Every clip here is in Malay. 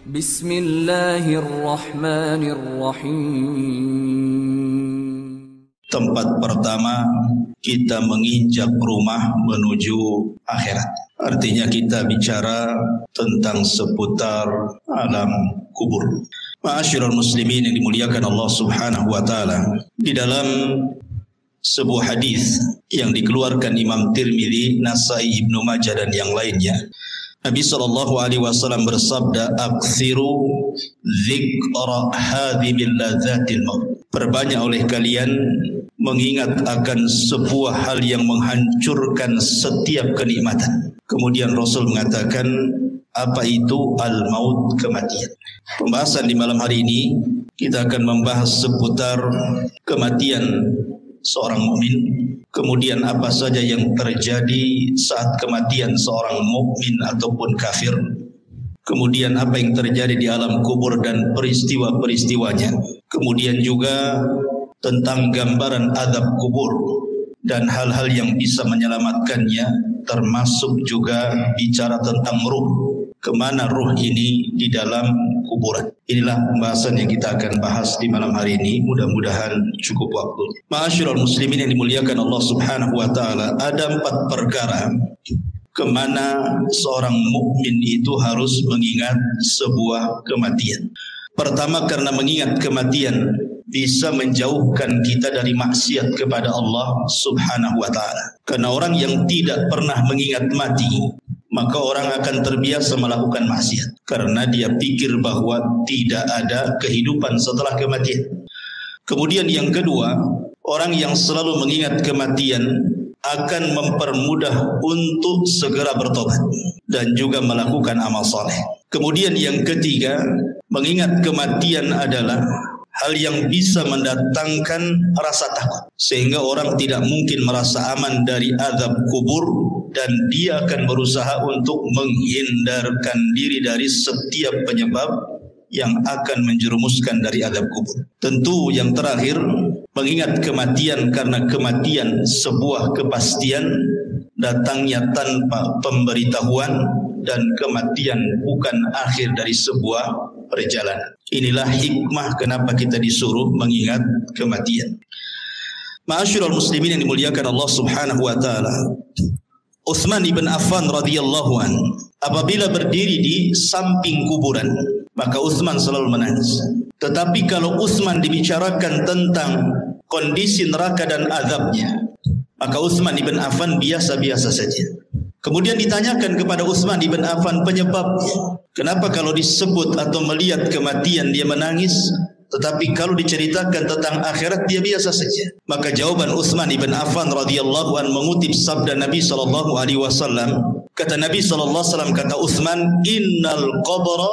Bismillahirrahmanirrahim. Tempat pertama kita menginjak rumah menuju akhirat. Artinya kita bicara tentang seputar alam kubur. Ma'asyiral muslimin yang dimuliakan Allah Subhanahu wa taala. Di dalam sebuah hadis yang dikeluarkan Imam Tirmidzi, Nasai, Ibnu Majah dan yang lainnya, Nabi SAW bersabda, "Aktsiru dzikra hadhimil ladzatil maut." Perbanyak oleh kalian mengingat akan sebuah hal yang menghancurkan setiap kenikmatan. Kemudian Rasul mengatakan, apa itu al-maut, kematian. Pembahasan di malam hari ini kita akan membahas seputar kematian seorang mukmin, kemudian apa saja yang terjadi saat kematian seorang mukmin ataupun kafir, kemudian apa yang terjadi di alam kubur dan peristiwa-peristiwanya, kemudian juga tentang gambaran azab kubur dan hal-hal yang bisa menyelamatkannya, termasuk juga bicara tentang ruh, kemana ruh ini di dalam kuburan. Inilah pembahasan yang kita akan bahas di malam hari ini. Mudah-mudahan cukup waktu. Ma'asyiral muslimin yang dimuliakan Allah Subhanahu wa taala, ada 4 perkara kemana seorang mukmin itu harus mengingat sebuah kematian. Pertama, karena mengingat kematian bisa menjauhkan kita dari maksiat kepada Allah Subhanahu wa taala. Karena orang yang tidak pernah mengingat mati, maka orang akan terbiasa melakukan maksiat karena dia pikir bahwa tidak ada kehidupan setelah kematian. Kemudian yang kedua, orang yang selalu mengingat kematian akan mempermudah untuk segera bertobat dan juga melakukan amal saleh. Kemudian yang ketiga, mengingat kematian adalah hal yang bisa mendatangkan rasa takut, sehingga orang tidak mungkin merasa aman dari azab kubur, dan dia akan berusaha untuk menghindarkan diri dari setiap penyebab yang akan menjerumuskan dari azab kubur. Tentu yang terakhir, mengingat kematian karena kematian sebuah kepastian, datangnya tanpa pemberitahuan, dan kematian bukan akhir dari sebuah perjalanan. Inilah hikmah kenapa kita disuruh mengingat kematian. Ma'asyiral muslimin yang dimuliakan Allah Subhanahu wa taala, Utsman ibn Affan radhiyallahu an, apabila berdiri di samping kuburan, maka Utsman selalu menangis. Tetapi kalau Utsman dibicarakan tentang kondisi neraka dan azabnya, maka Utsman ibn Affan biasa-biasa saja. Kemudian ditanyakan kepada Utsman ibn Affan penyebabnya. Kenapa kalau disebut atau melihat kematian dia menangis, tetapi kalau diceritakan tentang akhirat dia biasa saja? Maka jawaban Utsman ibn Affan radhiyallahu an mengutip sabda Nabi sallallahu alaihi wasallam. Kata Nabi sallallahu alaihi wasallam, kata Utsman, "Innal qabra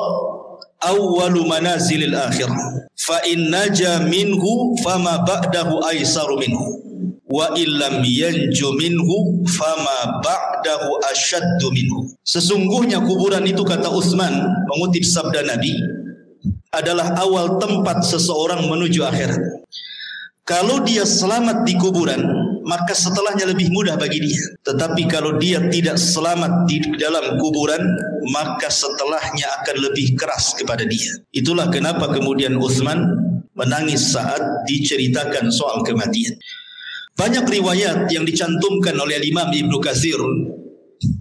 awwalu manazilil akhirah. Fa in naja minhu fama ba'dahu aisaru minhu. Wa illam yanju minhu fama ba'dahu ashaddu minhu." Sesungguhnya kuburan itu, kata Utsman mengutip sabda Nabi, adalah awal tempat seseorang menuju akhirat. Kalau dia selamat di kuburan, maka setelahnya lebih mudah bagi dia. Tetapi kalau dia tidak selamat di dalam kuburan, maka setelahnya akan lebih keras kepada dia. Itulah kenapa kemudian Utsman menangis saat diceritakan soal kematian. Banyak riwayat yang dicantumkan oleh Imam Ibnu Katsir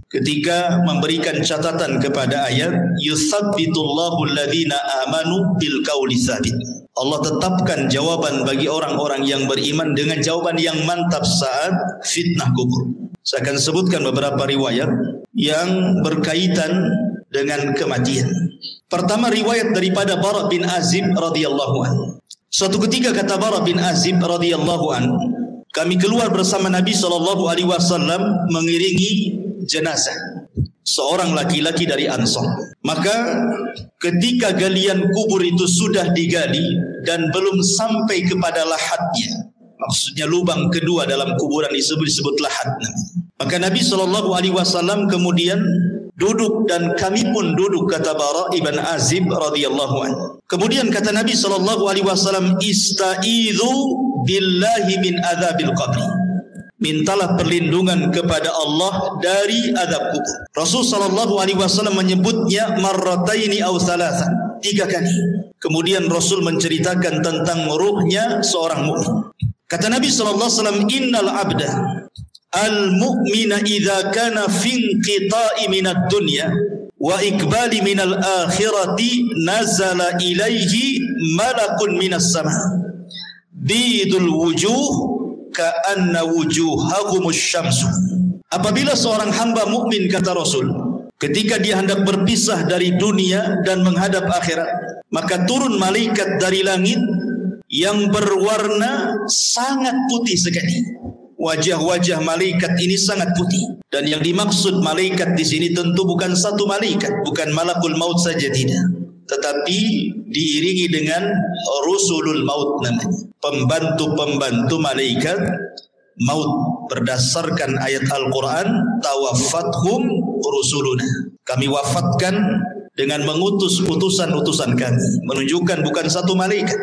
ketika memberikan catatan kepada ayat yusabbitullahu alladhina amanu bil qauli tsabit. Allah tetapkan jawaban bagi orang-orang yang beriman dengan jawaban yang mantap saat fitnah kubur. Saya akan sebutkan beberapa riwayat yang berkaitan dengan kematian. Pertama, riwayat daripada Bara bin Azib radhiyallahu anhu. Suatu ketika kata Bara bin Azib radhiyallahu anhu, kami keluar bersama Nabi SAW mengiringi jenazah seorang laki-laki dari Ansar. Maka ketika galian kubur itu sudah digali dan belum sampai kepada lahatnya, maksudnya lubang kedua dalam kuburan disebut lahat, maka Nabi SAW kemudian duduk dan kami pun duduk, kata Bara ibn Azib radhiyallahu anhu. Kemudian kata Nabi SAW, ista'idhu billahi min adzabil qabri. mintalah perlindungan kepada Allah dari azab kubur. Rasul sallallahu alaihi wasallam menyebutnya marrataini aw thalathan, 3 kali. Kemudian Rasul menceritakan tentang ruhnya seorang mukmin. Kata Nabi sallallahu alaihi wasallam, innal abda al-mu'mina idza kana fi inqita'i minad dunya wa ikbali minal akhirati nazala ilaihi malakun minas sama bidul wujuh ka'anna wujuhahumus syamsu. Apabila seorang hamba mukmin, kata Rasul, ketika dia hendak berpisah dari dunia dan menghadap akhirat, maka turun malaikat dari langit yang berwarna sangat putih sekali. Wajah-wajah malaikat ini sangat putih. Dan yang dimaksud malaikat di sini tentu bukan satu malaikat, bukan malakul maut saja, tidak. Tetapi diiringi dengan rusulul maut namanya, pembantu-pembantu malaikat maut. Berdasarkan ayat Al-Quran, tawaffathum rusuluna, kami wafatkan dengan mengutus utusan-utusan kami. Menunjukkan bukan satu malaikat,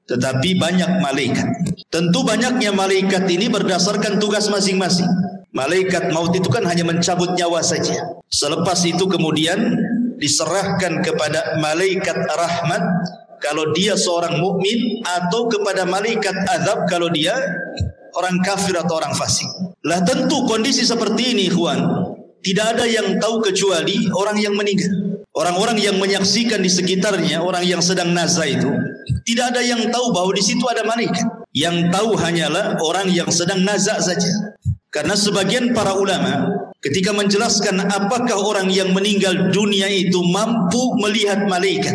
tetapi banyak malaikat. Tentu banyaknya malaikat ini berdasarkan tugas masing-masing. Malaikat maut itu kan hanya mencabut nyawa saja. Selepas itu kemudian diserahkan kepada malaikat rahmat kalau dia seorang mukmin, atau kepada malaikat azab kalau dia orang kafir atau orang fasik. Lah tentu kondisi seperti ini, ikhwan, tidak ada yang tahu kecuali orang yang meninggal. Orang-orang yang menyaksikan di sekitarnya, orang yang sedang nazar itu, tidak ada yang tahu bahwa di situ ada malaikat. Yang tahu hanyalah orang yang sedang nazar saja. Karena sebagian para ulama ketika menjelaskan apakah orang yang meninggal dunia itu mampu melihat malaikat,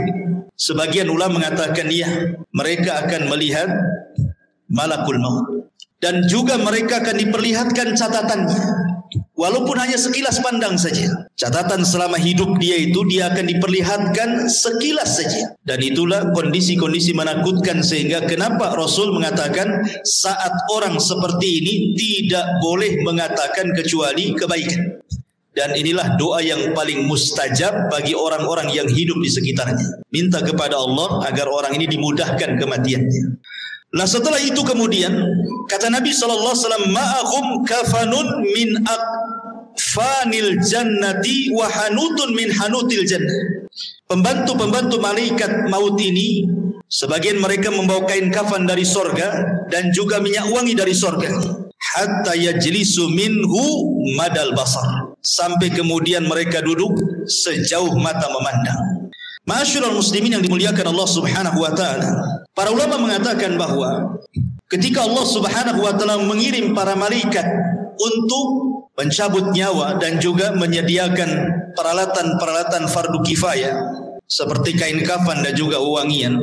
sebagian ulama mengatakan ya, mereka akan melihat malakul maut. Dan juga mereka akan diperlihatkan catatannya, walaupun hanya sekilas pandang saja. Catatan selama hidup dia itu dia akan diperlihatkan sekilas saja. Dan itulah kondisi-kondisi menakutkan, sehingga kenapa Rasul mengatakan saat orang seperti ini tidak boleh mengatakan kecuali kebaikan. Dan inilah doa yang paling mustajab bagi orang-orang yang hidup di sekitarnya. Minta kepada Allah agar orang ini dimudahkan kematiannya. Nah setelah itu kemudian kata Nabi SAW, ma'ahum kafanun min akfanil jannati wa hanutun min hanutil jannah. Pembantu-pembantu malaikat maut ini, sebagian mereka membawa kain kafan dari sorga dan juga minyak wangi dari sorga. Hatta yajlisu minhu madal basar, sampai kemudian mereka duduk sejauh mata memandang. Ma'asyiral muslimin yang dimuliakan Allah Subhanahu wa taala, para ulama mengatakan bahwa ketika Allah Subhanahu wa taala mengirim para malaikat untuk mencabut nyawa dan juga menyediakan peralatan-peralatan fardu kifayah seperti kain kafan dan juga wewangian,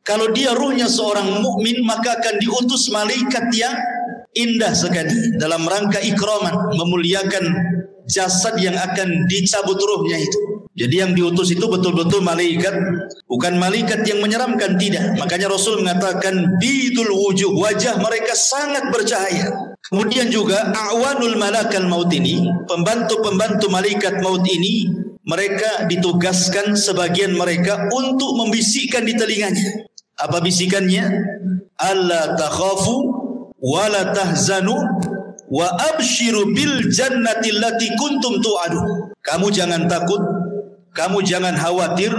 kalau dia ruhnya seorang mukmin maka akan diutus malaikat yang indah sekali dalam rangka ikraman, memuliakan jasad yang akan dicabut ruhnya itu. Jadi yang diutus itu betul-betul malaikat, bukan malaikat yang menyeramkan, tidak. Makanya Rasul mengatakan bidul wujuh, wajah mereka sangat bercahaya. Kemudian juga a'wanul malakal maut ini, pembantu-pembantu malaikat maut ini, mereka ditugaskan sebagian mereka untuk membisikkan di telinganya. Apa bisikannya? Alla takhafu wa la tahzanu wa abshiru bil jannati allati kuntum tu'adun. Kamu jangan takut, kamu jangan khawatir,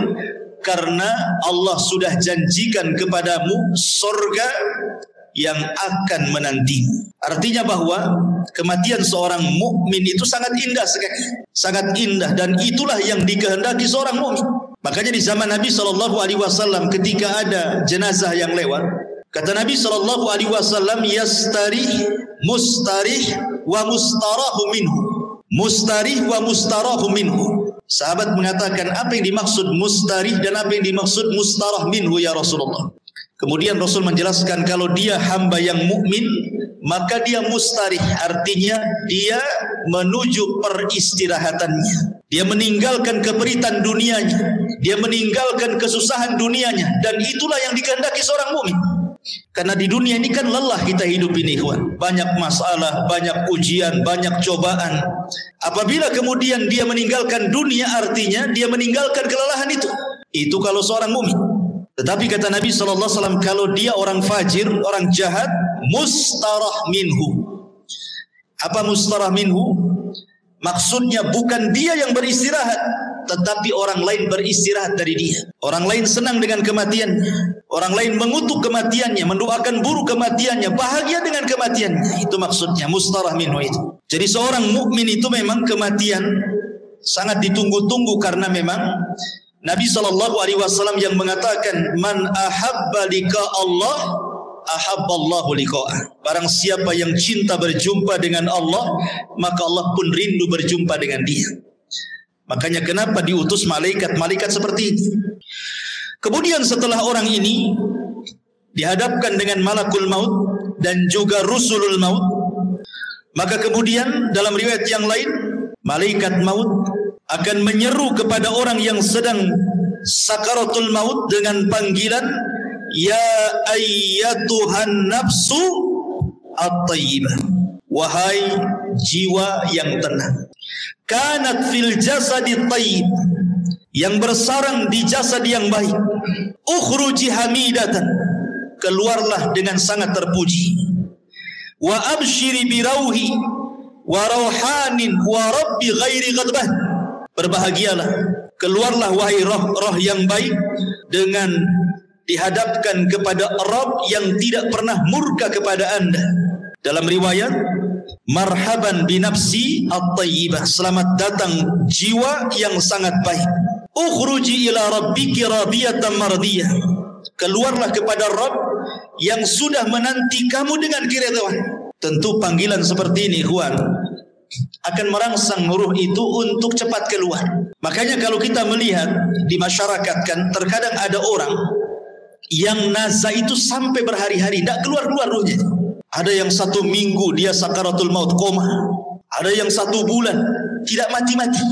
karena Allah sudah janjikan kepadamu surga yang akan menantimu. Artinya bahwa kematian seorang mukmin itu sangat indah sekali, sangat indah, dan itulah yang dikehendaki seorang mukmin. Makanya di zaman Nabi SAW ketika ada jenazah yang lewat, kata Nabi SAW, yastarih mustarih wa mustarahu minhu. Mustarih wa mustarahu minhu. Sahabat mengatakan, apa yang dimaksud mustarih dan apa yang dimaksud mustarah minhu ya Rasulullah? Kemudian Rasul menjelaskan, kalau dia hamba yang mukmin maka dia mustarih, artinya dia menuju peristirahatannya. Dia meninggalkan keperitan dunianya, dia meninggalkan kesusahan dunianya, dan itulah yang dikehendaki seorang mukmin. Karena di dunia ini kan lelah kita hidup ini, ikhwan. Banyak masalah, banyak ujian, banyak cobaan. Apabila kemudian dia meninggalkan dunia, artinya dia meninggalkan kelelahan itu. Itu kalau seorang mukmin. Tetapi kata Nabi SAW, kalau dia orang fajir, orang jahat, mustarah minhu, Apa mustarah minhu? Maksudnya bukan dia yang beristirahat, tetapi orang lain beristirahat dari dia. Orang lain senang dengan kematiannya, orang lain mengutuk kematiannya, mendoakan buruk kematiannya, bahagia dengan kematiannya. Itu maksudnya mustarah minhu itu. Jadi seorang mukmin itu memang kematian sangat ditunggu-tunggu, karena memang Nabi SAW yang mengatakan, man ahabba liqa Allah ahabballahu liqa'ah. Barang siapa yang cinta berjumpa dengan Allah, maka Allah pun rindu berjumpa dengan dia. Makanya kenapa diutus malaikat seperti ini. Kemudian setelah orang ini dihadapkan dengan malakul maut dan juga rusulul maut, maka kemudian dalam riwayat yang lain, malaikat maut akan menyeru kepada orang yang sedang sakaratul maut dengan panggilan, ya ayyatuhan nafsu at-tayyibah, wahai jiwa yang tenang, kanat fil jasadi tayyib, yang bersarang di jasad yang baik, ukhruji hamidatan, keluarlah dengan sangat terpuji, wa abshiri birauhi wa rauhanin wa rabbi ghairi ghadbah, berbahagialah, keluarlah wahai roh yang baik dengan dihadapkan kepada Rabb yang tidak pernah murka kepada anda. Dalam riwayat, marhaban binafsi at-tayyibah, selamat datang jiwa yang sangat baik, ukhruji ila rabbiki radiyatan mardiyah, keluarlah kepada Rabb yang sudah menanti kamu dengan keridhaan. Tentu panggilan seperti ini, ikhwan, akan merangsang ruh itu untuk cepat keluar. Makanya kalau kita melihat di masyarakat kan, terkadang ada orang yang nazar itu sampai berhari-hari tidak keluar ruhnya. Ada yang 1 minggu dia sakaratul maut, koma. Ada yang 1 bulan tidak mati-mati.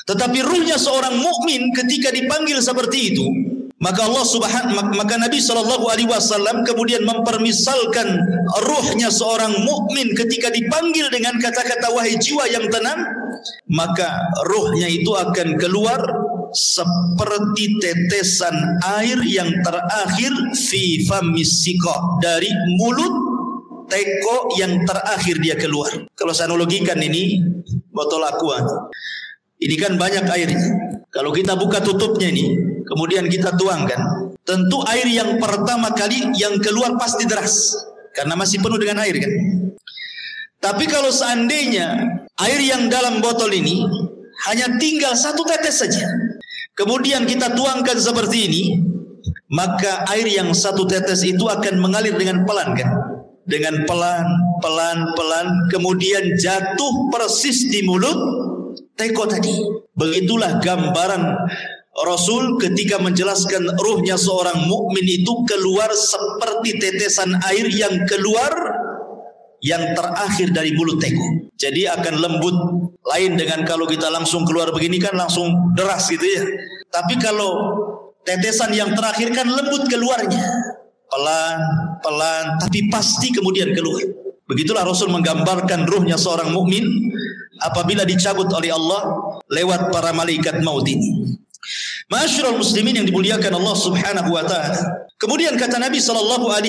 Tetapi ruhnya seorang mukmin ketika dipanggil seperti itu, maka Nabi SAW kemudian mempermisalkan ruhnya seorang mukmin ketika dipanggil dengan kata-kata wahai jiwa yang tenang, maka ruhnya itu akan keluar seperti tetesan air yang terakhir fi famis siqa, dari mulut teko yang terakhir dia keluar. Kalau saya analogikan ini botol aqua, ini kan banyak airnya. Kalau kita buka tutupnya ini, kemudian kita tuangkan, tentu air yang pertama kali yang keluar pasti deras karena masih penuh dengan air kan. Tapi kalau seandainya air yang dalam botol ini hanya tinggal 1 tetes saja, kemudian kita tuangkan seperti ini, maka air yang 1 tetes itu akan mengalir dengan pelan kan, dengan pelan, kemudian jatuh persis di mulut teko tadi. Begitulah gambaran Rasul ketika menjelaskan ruhnya seorang mukmin itu keluar seperti tetesan air yang keluar yang terakhir dari mulut teko. Jadi akan lembut, lain dengan kalau kita langsung keluar begini kan langsung deras gitu ya. Tapi kalau tetesan yang terakhir kan lembut keluarnya, pelan, tapi pasti kemudian keluar. Begitulah Rasul menggambarkan ruhnya seorang mukmin apabila dicabut oleh Allah lewat para malaikat maut ini. Ma'asyiral muslimin yang dimuliakan Allah Subhanahu wa taala. Kemudian kata Nabi SAW,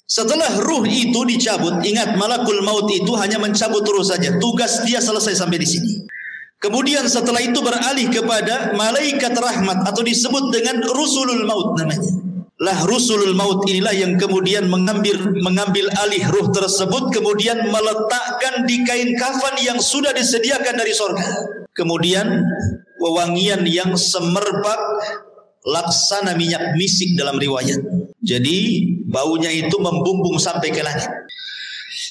setelah ruh itu dicabut, ingat malakul maut itu hanya mencabut ruh saja, tugas dia selesai sampai di sini. Kemudian setelah itu beralih kepada malaikat rahmat atau disebut dengan rusulul maut namanya. Lah rusulul maut inilah yang kemudian mengambil alih ruh tersebut, kemudian meletakkan di kain kafan yang sudah disediakan dari surga. Kemudian wewangian yang semerbak laksana minyak misik dalam riwayat. Jadi baunya itu membumbung sampai ke langit,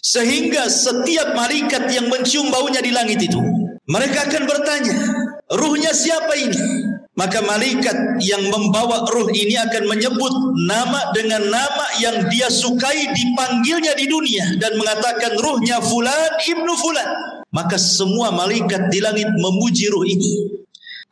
sehingga setiap malaikat yang mencium baunya di langit itu, mereka akan bertanya, ruhnya siapa ini? Maka malaikat yang membawa ruh ini akan menyebut nama dengan nama yang dia sukai dipanggilnya di dunia dan mengatakan ruhnya fulan ibnu fulan. Maka semua malaikat di langit memuji ruh ini.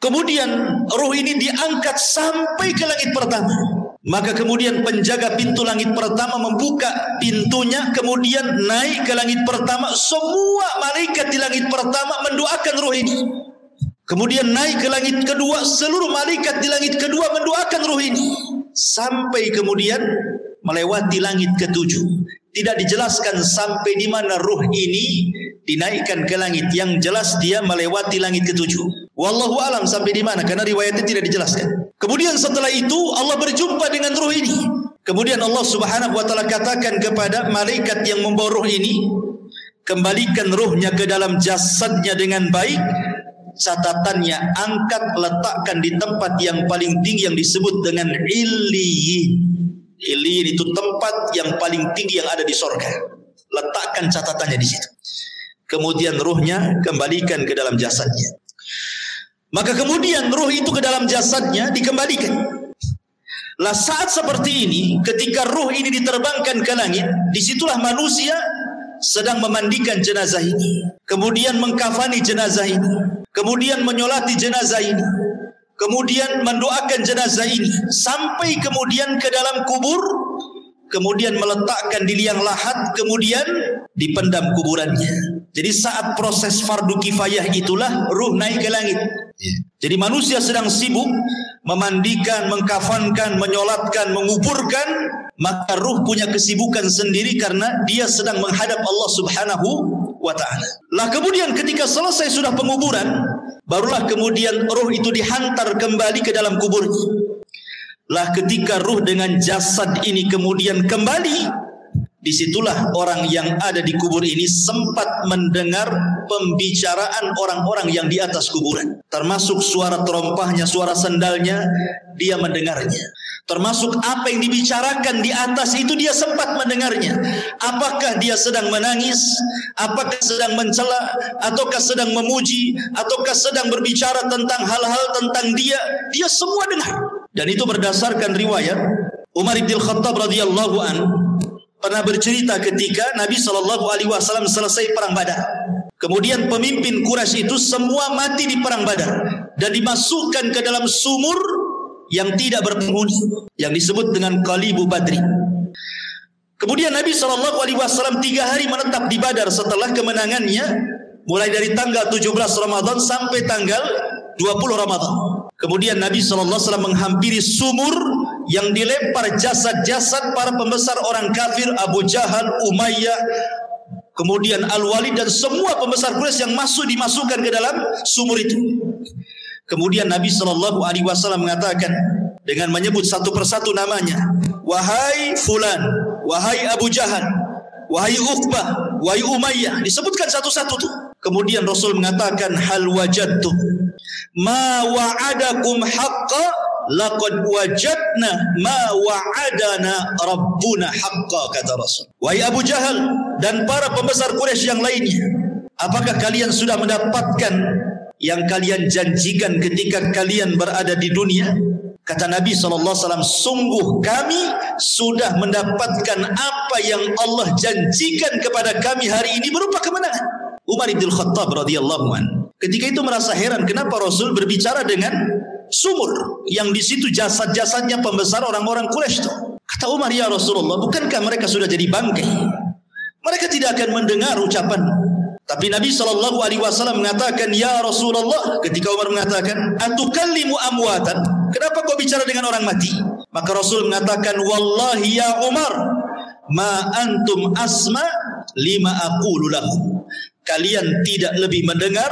Kemudian ruh ini diangkat sampai ke langit pertama. Maka kemudian penjaga pintu langit pertama membuka pintunya, kemudian naik ke langit pertama. Semua malaikat di langit pertama mendoakan ruh ini. Kemudian naik ke langit kedua, seluruh malaikat di langit kedua mendoakan ruh ini. Sampai kemudian melewati langit ketujuh. Tidak dijelaskan sampai di mana ruh ini dinaikkan ke langit. Yang jelas dia melewati langit ketujuh. Wallahu alam sampai di mana, karena riwayatnya tidak dijelaskan. Kemudian setelah itu Allah berjumpa dengan ruh ini. Kemudian Allah Subhanahu wa taala katakan kepada malaikat yang membawa ruh ini, kembalikan ruhnya ke dalam jasadnya dengan baik. Catatannya, angkat, letakkan di tempat yang paling tinggi yang disebut dengan Illiyin. Illiyin itu tempat yang paling tinggi yang ada di sorga. Letakkan catatannya di situ. Kemudian ruhnya kembalikan ke dalam jasadnya. Maka kemudian ruh itu ke dalam jasadnya dikembalikan. Lah saat seperti ini, ketika ruh ini diterbangkan ke langit, disitulah manusia sedang memandikan jenazah ini, kemudian mengkafani jenazah ini, kemudian menyolati jenazah ini, kemudian mendoakan jenazah ini, sampai kemudian ke dalam kubur, kemudian meletakkan di liang lahat, kemudian dipendam kuburannya. Jadi saat proses fardu kifayah itulah ruh naik ke langit. Jadi manusia sedang sibuk memandikan, mengkafankan, menyolatkan, menguburkan, maka ruh punya kesibukan sendiri karena dia sedang menghadap Allah Subhanahu wa ta'ala. Lah kemudian ketika selesai sudah penguburan, barulah kemudian ruh itu dihantar kembali ke dalam kuburnya. Lah ketika ruh dengan jasad ini kemudian kembali, disitulah orang yang ada di kubur ini sempat mendengar pembicaraan orang-orang yang di atas kuburan. Termasuk suara terompahnya, suara sandalnya, dia mendengarnya. Termasuk apa yang dibicarakan di atas itu dia sempat mendengarnya. Apakah dia sedang menangis, apakah sedang mencela, ataukah sedang memuji, ataukah sedang berbicara tentang hal-hal tentang dia, dia semua dengar. Dan itu berdasarkan riwayat Umar bin Khattab radhiyallahu anhu pernah bercerita ketika Nabi SAW selesai perang Badar. Kemudian pemimpin Quraisy itu semua mati di perang Badar dan dimasukkan ke dalam sumur yang tidak berpenghuni, yang disebut dengan Qalibu Badri. Kemudian Nabi SAW 3 hari menetap di Badar setelah kemenangannya, mulai dari tanggal 17 Ramadan sampai tanggal 20 Ramadan. Kemudian Nabi SAW menghampiri sumur yang dilempar jasad-jasad para pembesar orang kafir, Abu Jahal, Umayyah, kemudian Al-Walid dan semua pembesar Quraisy yang dimasukkan ke dalam sumur itu. Kemudian Nabi SAW mengatakan dengan menyebut satu persatu namanya, wahai Fulan, wahai Abu Jahal, wahai Uqbah, wahai Umayyah, disebutkan satu-satu tuh. Kemudian Rasul mengatakan, hal wajadtum ma wa'adakum haqqa laqad wajadna ma wa'adana rabbuna haqqa, kata Rasul. Wahai Abu Jahal dan para pembesar Quraisy yang lainnya, apakah kalian sudah mendapatkan yang kalian janjikan ketika kalian berada di dunia? Kata Nabi SAW, sungguh kami sudah mendapatkan apa yang Allah janjikan kepada kami hari ini berupa kemenangan. Umar bin Khattab radhiyallahu anhu ketika itu merasa heran kenapa Rasul berbicara dengan sumur yang di situ jasad-jasadnya pembesar orang-orang Quraisy itu. Kata Umar, ya Rasulullah, bukankah mereka sudah jadi bangkai? Mereka tidak akan mendengar ucapan. Tapi Nabi SAW mengatakan, ya Rasulullah, ketika Umar mengatakan, atukallimu amwatan, kenapa kau bicara dengan orang mati? Maka Rasul mengatakan, wallahi ya Umar, ma antum asma lima aqulu lahum. Kalian tidak lebih mendengar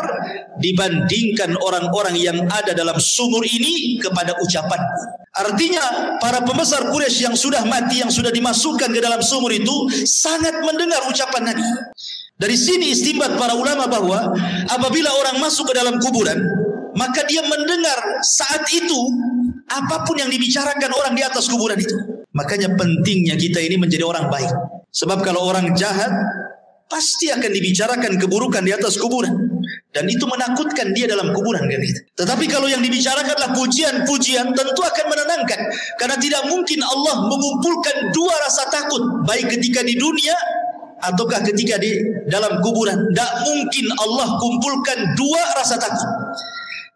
dibandingkan orang-orang yang ada dalam sumur ini kepada ucapan. Artinya para pembesar Quraisy yang sudah mati, yang sudah dimasukkan ke dalam sumur itu sangat mendengar ucapan Nabi. Dari sini istimbat para ulama bahwa apabila orang masuk ke dalam kuburan, maka dia mendengar saat itu apapun yang dibicarakan orang di atas kuburan itu. Makanya pentingnya kita ini menjadi orang baik. Sebab kalau orang jahat pasti akan dibicarakan keburukan di atas kuburan, dan itu menakutkan dia dalam kuburan kan itu. Tetapi kalau yang dibicarakanlah pujian-pujian, tentu akan menenangkan, karena tidak mungkin Allah mengumpulkan dua rasa takut, baik ketika di dunia ataukah ketika di dalam kuburan. Tidak mungkin Allah kumpulkan dua rasa takut.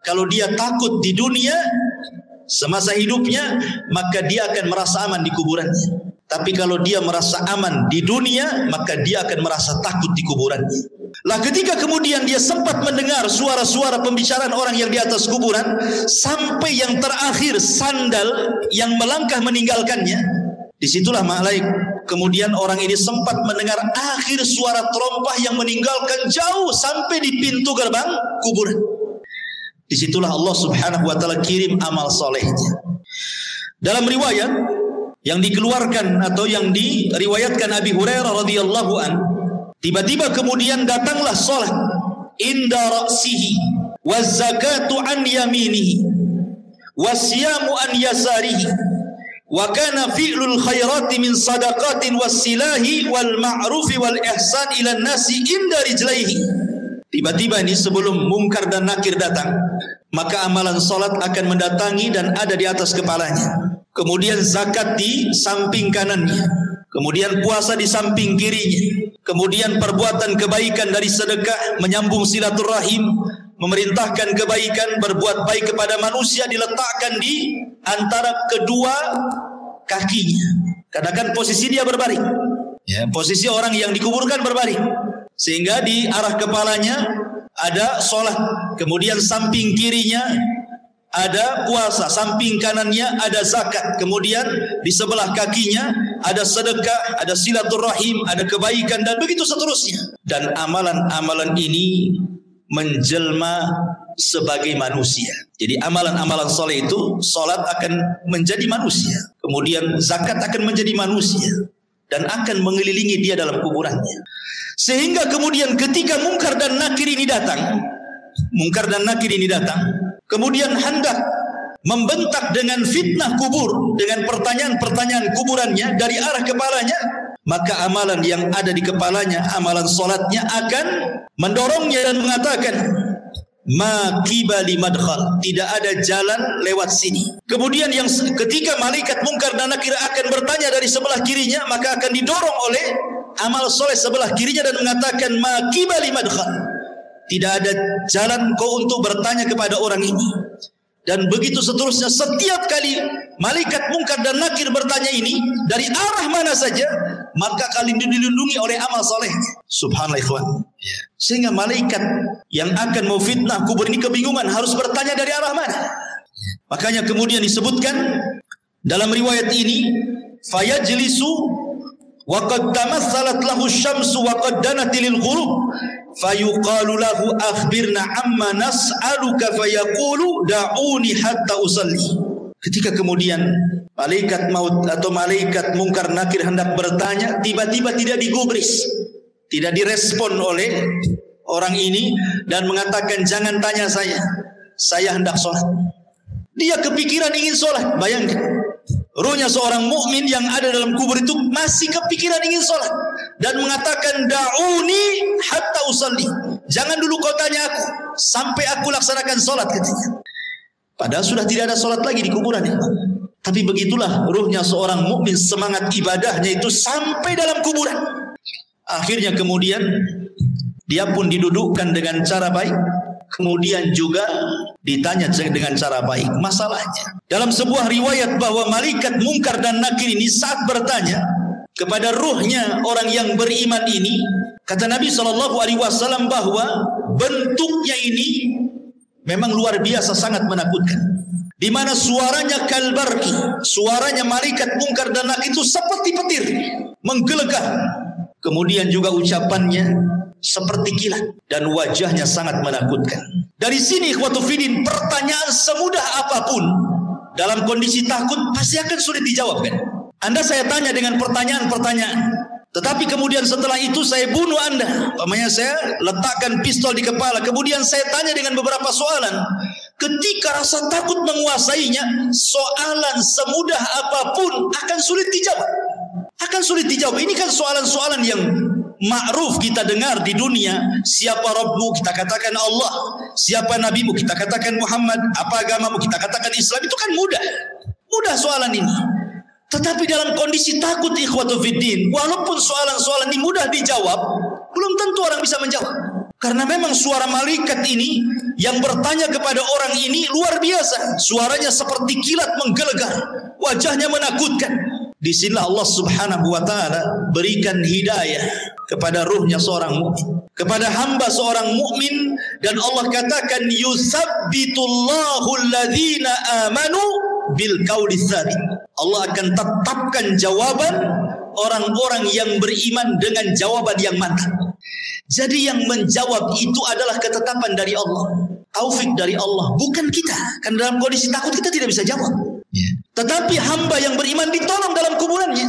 Kalau dia takut di dunia semasa hidupnya, maka dia akan merasa aman di kuburannya. Tapi kalau dia merasa aman di dunia, maka dia akan merasa takut di kuburannya. Lah ketika kemudian dia sempat mendengar suara-suara pembicaraan orang yang di atas kuburan, sampai yang terakhir sandal yang melangkah meninggalkannya, disitulah Kemudian orang ini sempat mendengar akhir suara terompah yang meninggalkan jauh sampai di pintu gerbang kuburan. Disitulah Allah Subhanahu wa ta'ala kirim amal solehnya. Dalam riwayat yang dikeluarkan atau yang diriwayatkan Abi Hurairah radhiyallahu an, tiba-tiba kemudian datanglah salat inda ra'sihi waz zakatu an yaminihi wasyamu an yasarihi wa kana fi'lul khairati min sadaqatin wassilahi wal ma'rufi wal ihsan ila nasi inda rijlaihi. Tiba-tiba ini sebelum Munkar dan Nakir datang, maka amalan salat akan mendatangi dan ada di atas kepalanya. Kemudian zakat di samping kanannya, kemudian puasa di samping kirinya, kemudian perbuatan kebaikan dari sedekah, menyambung silaturahim, memerintahkan kebaikan, berbuat baik kepada manusia diletakkan di antara kedua kakinya. Kadang-kadang posisi dia berbaring, ya, posisi orang yang dikuburkan berbaring, sehingga di arah kepalanya ada sholat, kemudian samping kirinya ada puasa, samping kanannya ada zakat, kemudian di sebelah kakinya ada sedekah, ada silaturahim, ada kebaikan, dan begitu seterusnya. Dan amalan-amalan ini menjelma sebagai manusia. Jadi amalan-amalan soleh itu, salat akan menjadi manusia, kemudian zakat akan menjadi manusia, dan akan mengelilingi dia dalam kuburannya. Sehingga kemudian ketika Munkar dan Nakir ini datang, kemudian hendak membentak dengan fitnah kubur, dengan pertanyaan-pertanyaan kuburannya dari arah kepalanya, maka amalan yang ada di kepalanya, amalan solatnya akan mendorongnya dan mengatakan, ma qibali madkhal, tidak ada jalan lewat sini. Kemudian yang ketika malaikat Munkar dan Nakir akan bertanya dari sebelah kirinya, maka akan didorong oleh amal soleh sebelah kirinya dan mengatakan, ma qibali madkhal, tidak ada jalan kau untuk bertanya kepada orang ini. Dan begitu seterusnya. Setiap kali malaikat Munkar dan Nakir bertanya ini dari arah mana saja, maka kalian dilindungi oleh amal soleh. Subhanallah ikhwan. Sehingga malaikat yang akan memfitnah kubur ini kebingungan harus bertanya dari arah mana. Makanya kemudian disebutkan dalam riwayat ini, fayajlisu wa qad tamatsalat lahu syamsu wa qad danat lil ghurub fayuqalu lahu akhbirna amma nas'aluka fayaqulu da'uni hatta usalli. Ketika kemudian malaikat maut atau malaikat Munkar Nakir hendak bertanya, tiba-tiba tidak digubris, tidak direspon oleh orang ini dan mengatakan, jangan tanya saya hendak sholat. Dia kepikiran ingin sholat. Bayangkan, ruhnya seorang mukmin yang ada dalam kubur itu masih kepikiran ingin sholat dan mengatakan, da'uni hatta usalli, jangan dulu kau tanya aku sampai aku laksanakan sholat, katanya. Padahal sudah tidak ada sholat lagi di kuburan ya. Tapi begitulah ruhnya seorang mukmin, semangat ibadahnya itu sampai dalam kuburan. Akhirnya kemudian dia pun didudukkan dengan cara baik, kemudian juga ditanya dengan cara baik masalahnya. Dalam sebuah riwayat bahwa malaikat Munkar dan Nakir ini saat bertanya kepada ruhnya orang yang beriman ini, kata Nabi SAW bahwa bentuknya ini memang luar biasa, sangat menakutkan. Di mana suaranya kalbarki, suaranya malaikat Munkar dan Nakir itu seperti petir, menggelegar. Kemudian juga ucapannya seperti kilat dan wajahnya sangat menakutkan. Dari sini ikhwatu fiddin, pertanyaan semudah apapun dalam kondisi takut pasti akan sulit dijawab, kan? Anda saya tanya dengan pertanyaan-pertanyaan, tetapi kemudian setelah itu saya bunuh Anda. Umpamanya saya letakkan pistol di kepala, kemudian saya tanya dengan beberapa soalan. Ketika rasa takut menguasainya, soalan semudah apapun akan sulit dijawab. Ini kan soalan-soalan yang ma'ruf kita dengar di dunia. Siapa Rabbu? Kita katakan Allah. Siapa Nabimu? Kita katakan Muhammad. Apa agamamu? Kita katakan Islam. Itu kan mudah soalan ini. Tetapi dalam kondisi takut ikhwatu fiddin, walaupun soalan-soalan ini mudah dijawab, belum tentu orang bisa menjawab. Karena memang suara malaikat ini yang bertanya kepada orang ini luar biasa. Suaranya seperti kilat menggelegar, wajahnya menakutkan. Di sinilah Allah Subhanahu wa ta'ala berikan hidayah kepada ruhnya seorang mukmin, kepada hamba seorang mukmin, dan Allah katakan, yusabbitullahu alladhina amanu bil qauli tsabit. Allah akan tetapkan jawaban orang-orang yang beriman dengan jawaban yang mantap. Jadi yang menjawab itu adalah ketetapan dari Allah, taufik dari Allah, bukan kita. Kan dalam kondisi takut kita tidak bisa jawab. Tetapi hamba yang beriman ditolong dalam kuburannya,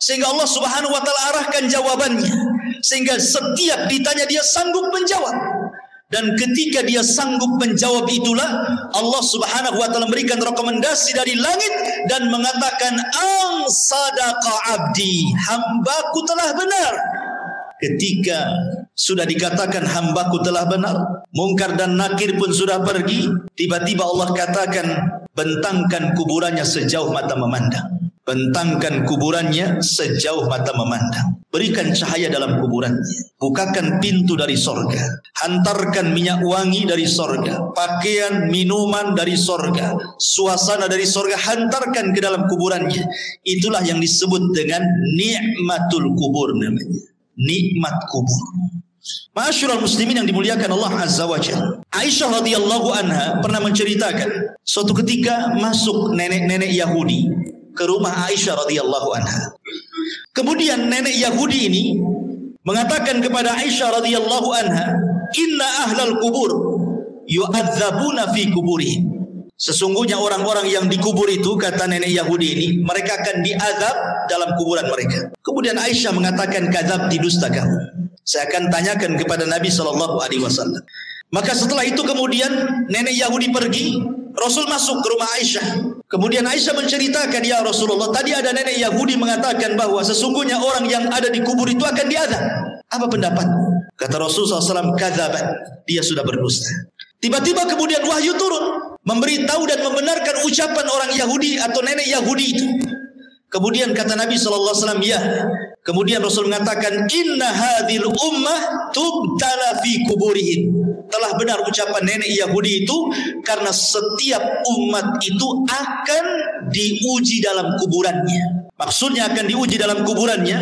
sehingga Allah Subhanahu wa taala arahkan jawabannya, sehingga setiap ditanya dia sanggup menjawab. Dan ketika dia sanggup menjawab itulah Allah Subhanahu wa taala memberikan rekomendasi dari langit dan mengatakan, "Ang sadaqa abdi, hambaku telah benar." Ketika sudah dikatakan hambaku telah benar, Mungkar dan Nakir pun sudah pergi, tiba-tiba Allah katakan, bentangkan kuburannya sejauh mata memandang. Bentangkan kuburannya sejauh mata memandang. Berikan cahaya dalam kuburannya. Bukakan pintu dari sorga. Hantarkan minyak wangi dari sorga. Pakaian, minuman dari sorga. Suasana dari sorga hantarkan ke dalam kuburannya. Itulah yang disebut dengan nikmatul kubur namanya. Nikmat kubur. Ma'asyiral muslimin yang dimuliakan Allah Azza wa Jalla. Aisyah radhiyallahu anha pernah menceritakan, suatu ketika masuk nenek-nenek Yahudi ke rumah Aisyah radhiyallahu anha. Kemudian nenek Yahudi ini mengatakan kepada Aisyah radhiyallahu anha, "Inna ahlal kubur yu'adzabuna fi kuburihim." Sesungguhnya orang-orang yang dikubur itu, kata nenek Yahudi ini, mereka akan diazab dalam kuburan mereka. Kemudian Aisyah mengatakan, "Kadzabti, dusta kamu. Saya akan tanyakan kepada Nabi SAW." Maka setelah itu kemudian nenek Yahudi pergi, Rasul masuk ke rumah Aisyah. Kemudian Aisyah menceritakan, "Ya Rasulullah, tadi ada nenek Yahudi mengatakan bahwa sesungguhnya orang yang ada di kubur itu akan diazab. Apa pendapatmu?" Kata Rasulullah SAW, "Kadzabat, dia sudah berdusta." Tiba-tiba kemudian wahyu turun, memberitahu dan membenarkan ucapan orang Yahudi atau nenek Yahudi itu. Kemudian kata Nabi SAW, "Ya." Kemudian Rasul mengatakan, "Inna hadhil ummah tubtala fi kuburihim." Telah benar ucapan nenek Yahudi itu, karena setiap umat itu akan diuji dalam kuburannya. Maksudnya akan diuji dalam kuburannya,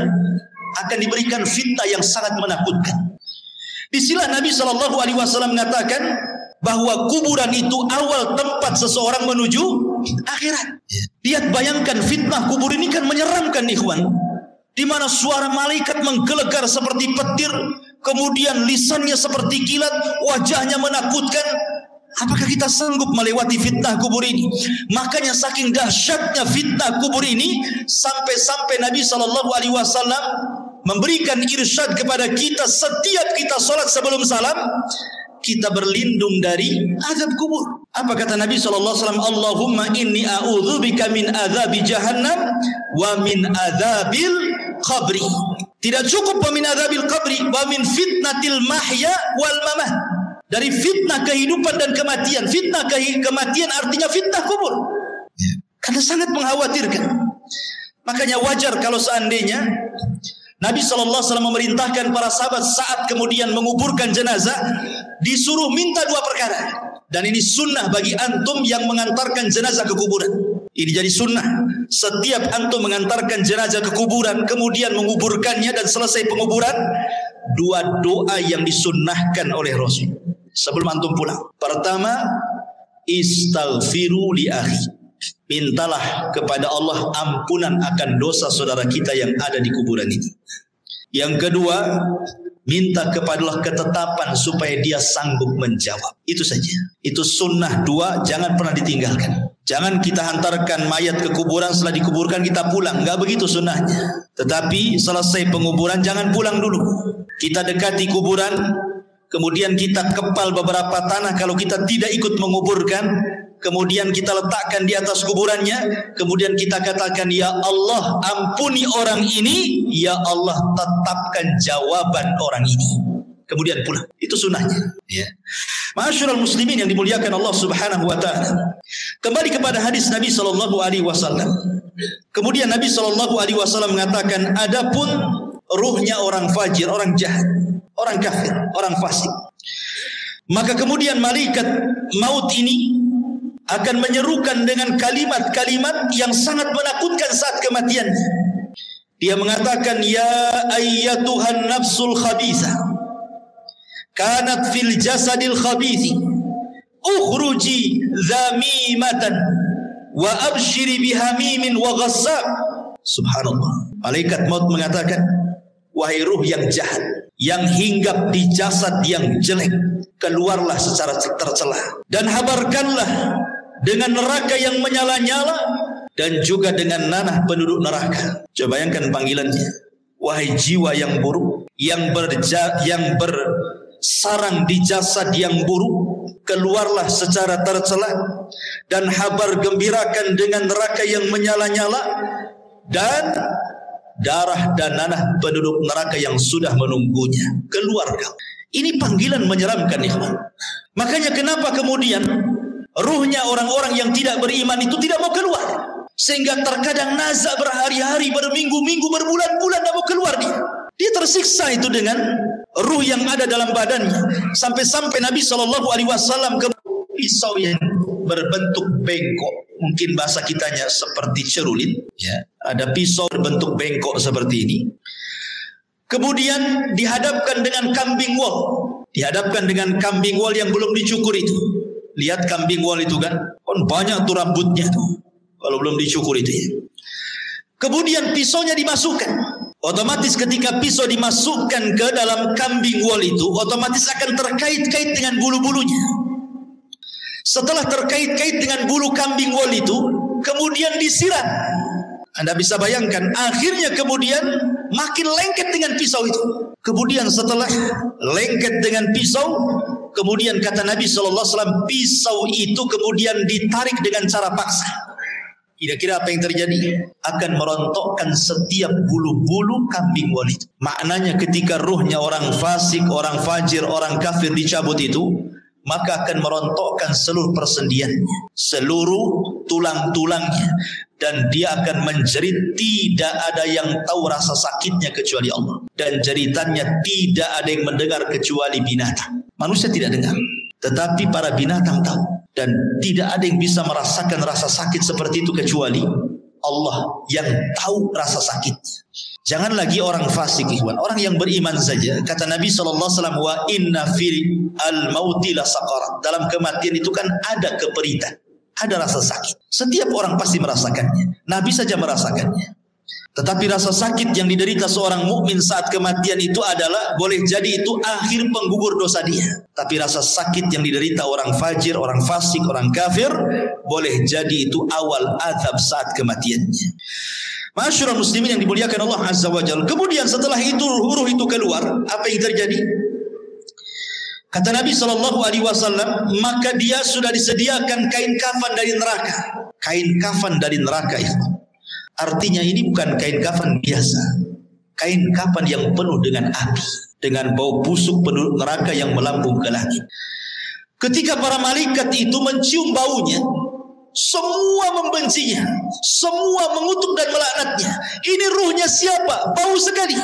akan diberikan fitnah yang sangat menakutkan. Disinilah Nabi SAW mengatakan bahwa kuburan itu awal tempat seseorang menuju akhirat. Lihat, bayangkan fitnah kubur ini kan menyeramkan, ikhwan. Di mana suara malaikat menggelegar seperti petir, kemudian lisannya seperti kilat, wajahnya menakutkan. Apakah kita sanggup melewati fitnah kubur ini? Makanya saking dahsyatnya fitnah kubur ini, sampai-sampai Nabi SAW memberikan irsyad kepada kita, setiap kita sholat sebelum salam, kita berlindung dari azab kubur. Apa kata Nabi SAW? "Allahumma inni a'udzubika min azabi jahannam wa min azabil qabri." Tidak cukup wa min azabil qabri, wa min fitnatil mahya wal mamat. Dari fitnah kehidupan dan kematian. Fitnah kematian artinya fitnah kubur. Karena sangat mengkhawatirkan. Makanya wajar kalau seandainya Nabi SAW memerintahkan para sahabat saat kemudian menguburkan jenazah, disuruh minta dua perkara. Dan ini sunnah bagi antum yang mengantarkan jenazah ke kuburan. Ini jadi sunnah. Setiap antum mengantarkan jenazah ke kuburan, kemudian menguburkannya dan selesai penguburan, dua doa yang disunnahkan oleh Rasul sebelum antum pulang. Pertama, istaghfiru li akhi. Mintalah kepada Allah ampunan akan dosa saudara kita yang ada di kuburan ini. Yang kedua, minta kepada Allah ketetapan supaya dia sanggup menjawab. Itu saja. Itu sunnah dua, jangan pernah ditinggalkan. Jangan kita hantarkan mayat ke kuburan, setelah dikuburkan kita pulang. Enggak begitu sunnahnya. Tetapi selesai penguburan jangan pulang dulu. Kita dekati kuburan, kemudian kita kepal beberapa tanah kalau kita tidak ikut menguburkan. Kemudian kita letakkan di atas kuburannya. Kemudian kita katakan, "Ya Allah, ampuni orang ini. Ya Allah, tetapkan jawaban orang ini." Kemudian pulang. Itu sunnahnya. Ya. Ma'asyiral muslimin yang dimuliakan Allah Subhanahu wa taala. Kembali kepada hadis Nabi SAW. Kemudian Nabi SAW mengatakan, adapun ruhnya orang fajir, orang jahat, orang kafir, orang fasik, maka kemudian malaikat maut ini akan menyerukan dengan kalimat-kalimat yang sangat menakutkan saat kematiannya. Dia mengatakan, "Ya ayyatuhan nafsul khabithah, kanat fil jasadil khabithi, ukhruji zamimatan wa abshiri bihamimin wa ghassab, Subhanallah. Malaikat maut mengatakan, wahai ruh yang jahat, yang hinggap di jasad yang jelek, keluarlah secara tercela dan habarkanlah dengan neraka yang menyala-nyala dan juga dengan nanah penduduk neraka. Coba bayangkan panggilannya. Wahai jiwa yang buruk, yang bersarang di jasad yang buruk, keluarlah secara tercela dan habar gembirakan dengan neraka yang menyala-nyala dan darah dan nanah penduduk neraka yang sudah menunggunya. Keluarkan. Ini panggilan menyeramkan, ikhwan. Makanya kenapa kemudian ruhnya orang-orang yang tidak beriman itu tidak mau keluar, sehingga terkadang nazak berhari-hari, berminggu-minggu, berbulan-bulan tidak mau keluar dia. Dia tersiksa itu dengan ruh yang ada dalam badannya. Sampai-sampai Nabi SAW ke pisau yang berbentuk bengkok, mungkin bahasa kitanya seperti cerulit, ya. Ada pisau berbentuk bengkok seperti ini. Kemudian dihadapkan dengan kambing wol. Dihadapkan dengan kambing wol yang belum dicukur itu. Lihat kambing wol itu kan banyak tuh rambutnya tuh, kalau belum dicukur itu ya. Kemudian pisaunya dimasukkan. Otomatis ketika pisau dimasukkan ke dalam kambing wol itu, otomatis akan terkait-kait dengan bulu-bulunya. Setelah terkait-kait dengan bulu kambing wol itu, kemudian disiram. Anda bisa bayangkan, akhirnya kemudian makin lengket dengan pisau itu. Kemudian setelah lengket dengan pisau, kemudian kata Nabi SAW, pisau itu kemudian ditarik dengan cara paksa. Kira-kira apa yang terjadi? Akan merontokkan setiap bulu-bulu kambing wol itu. Maknanya ketika ruhnya orang fasik, orang fajir, orang kafir dicabut itu, maka akan merontokkan seluruh persendiannya, seluruh tulang-tulangnya, dan dia akan menjerit. Tidak ada yang tahu rasa sakitnya kecuali Allah, dan jeritannya tidak ada yang mendengar kecuali binatang. Manusia tidak dengar, tetapi para binatang tahu, dan tidak ada yang bisa merasakan rasa sakit seperti itu kecuali Allah yang tahu rasa sakitnya. Jangan lagi orang fasik, ikhwan, orang yang beriman saja. Kata Nabi SAW, wa inna fil al-mauti la saqarat. Dalam kematian itu kan ada keperitan, ada rasa sakit. Setiap orang pasti merasakannya. Nabi saja merasakannya. Tetapi rasa sakit yang diderita seorang mukmin saat kematian itu adalah, boleh jadi itu akhir penggugur dosa dia. Tapi rasa sakit yang diderita orang fajir, orang fasik, orang kafir, boleh jadi itu awal azab saat kematiannya. Masyarul muslimin yang dimuliakan Allah Azza wa Jalla. Kemudian setelah itu ruh itu keluar, apa yang terjadi? Kata Nabi SAW, maka dia sudah disediakan kain kafan dari neraka. Kain kafan dari neraka itu. Artinya ini bukan kain kafan biasa. Kain kafan yang penuh dengan api, dengan bau busuk penduduk neraka yang melambung ke langit. Ketika para malaikat itu mencium baunya, semua membencinya, semua mengutuk dan melaknatnya. Ini ruhnya siapa? Bau sekali.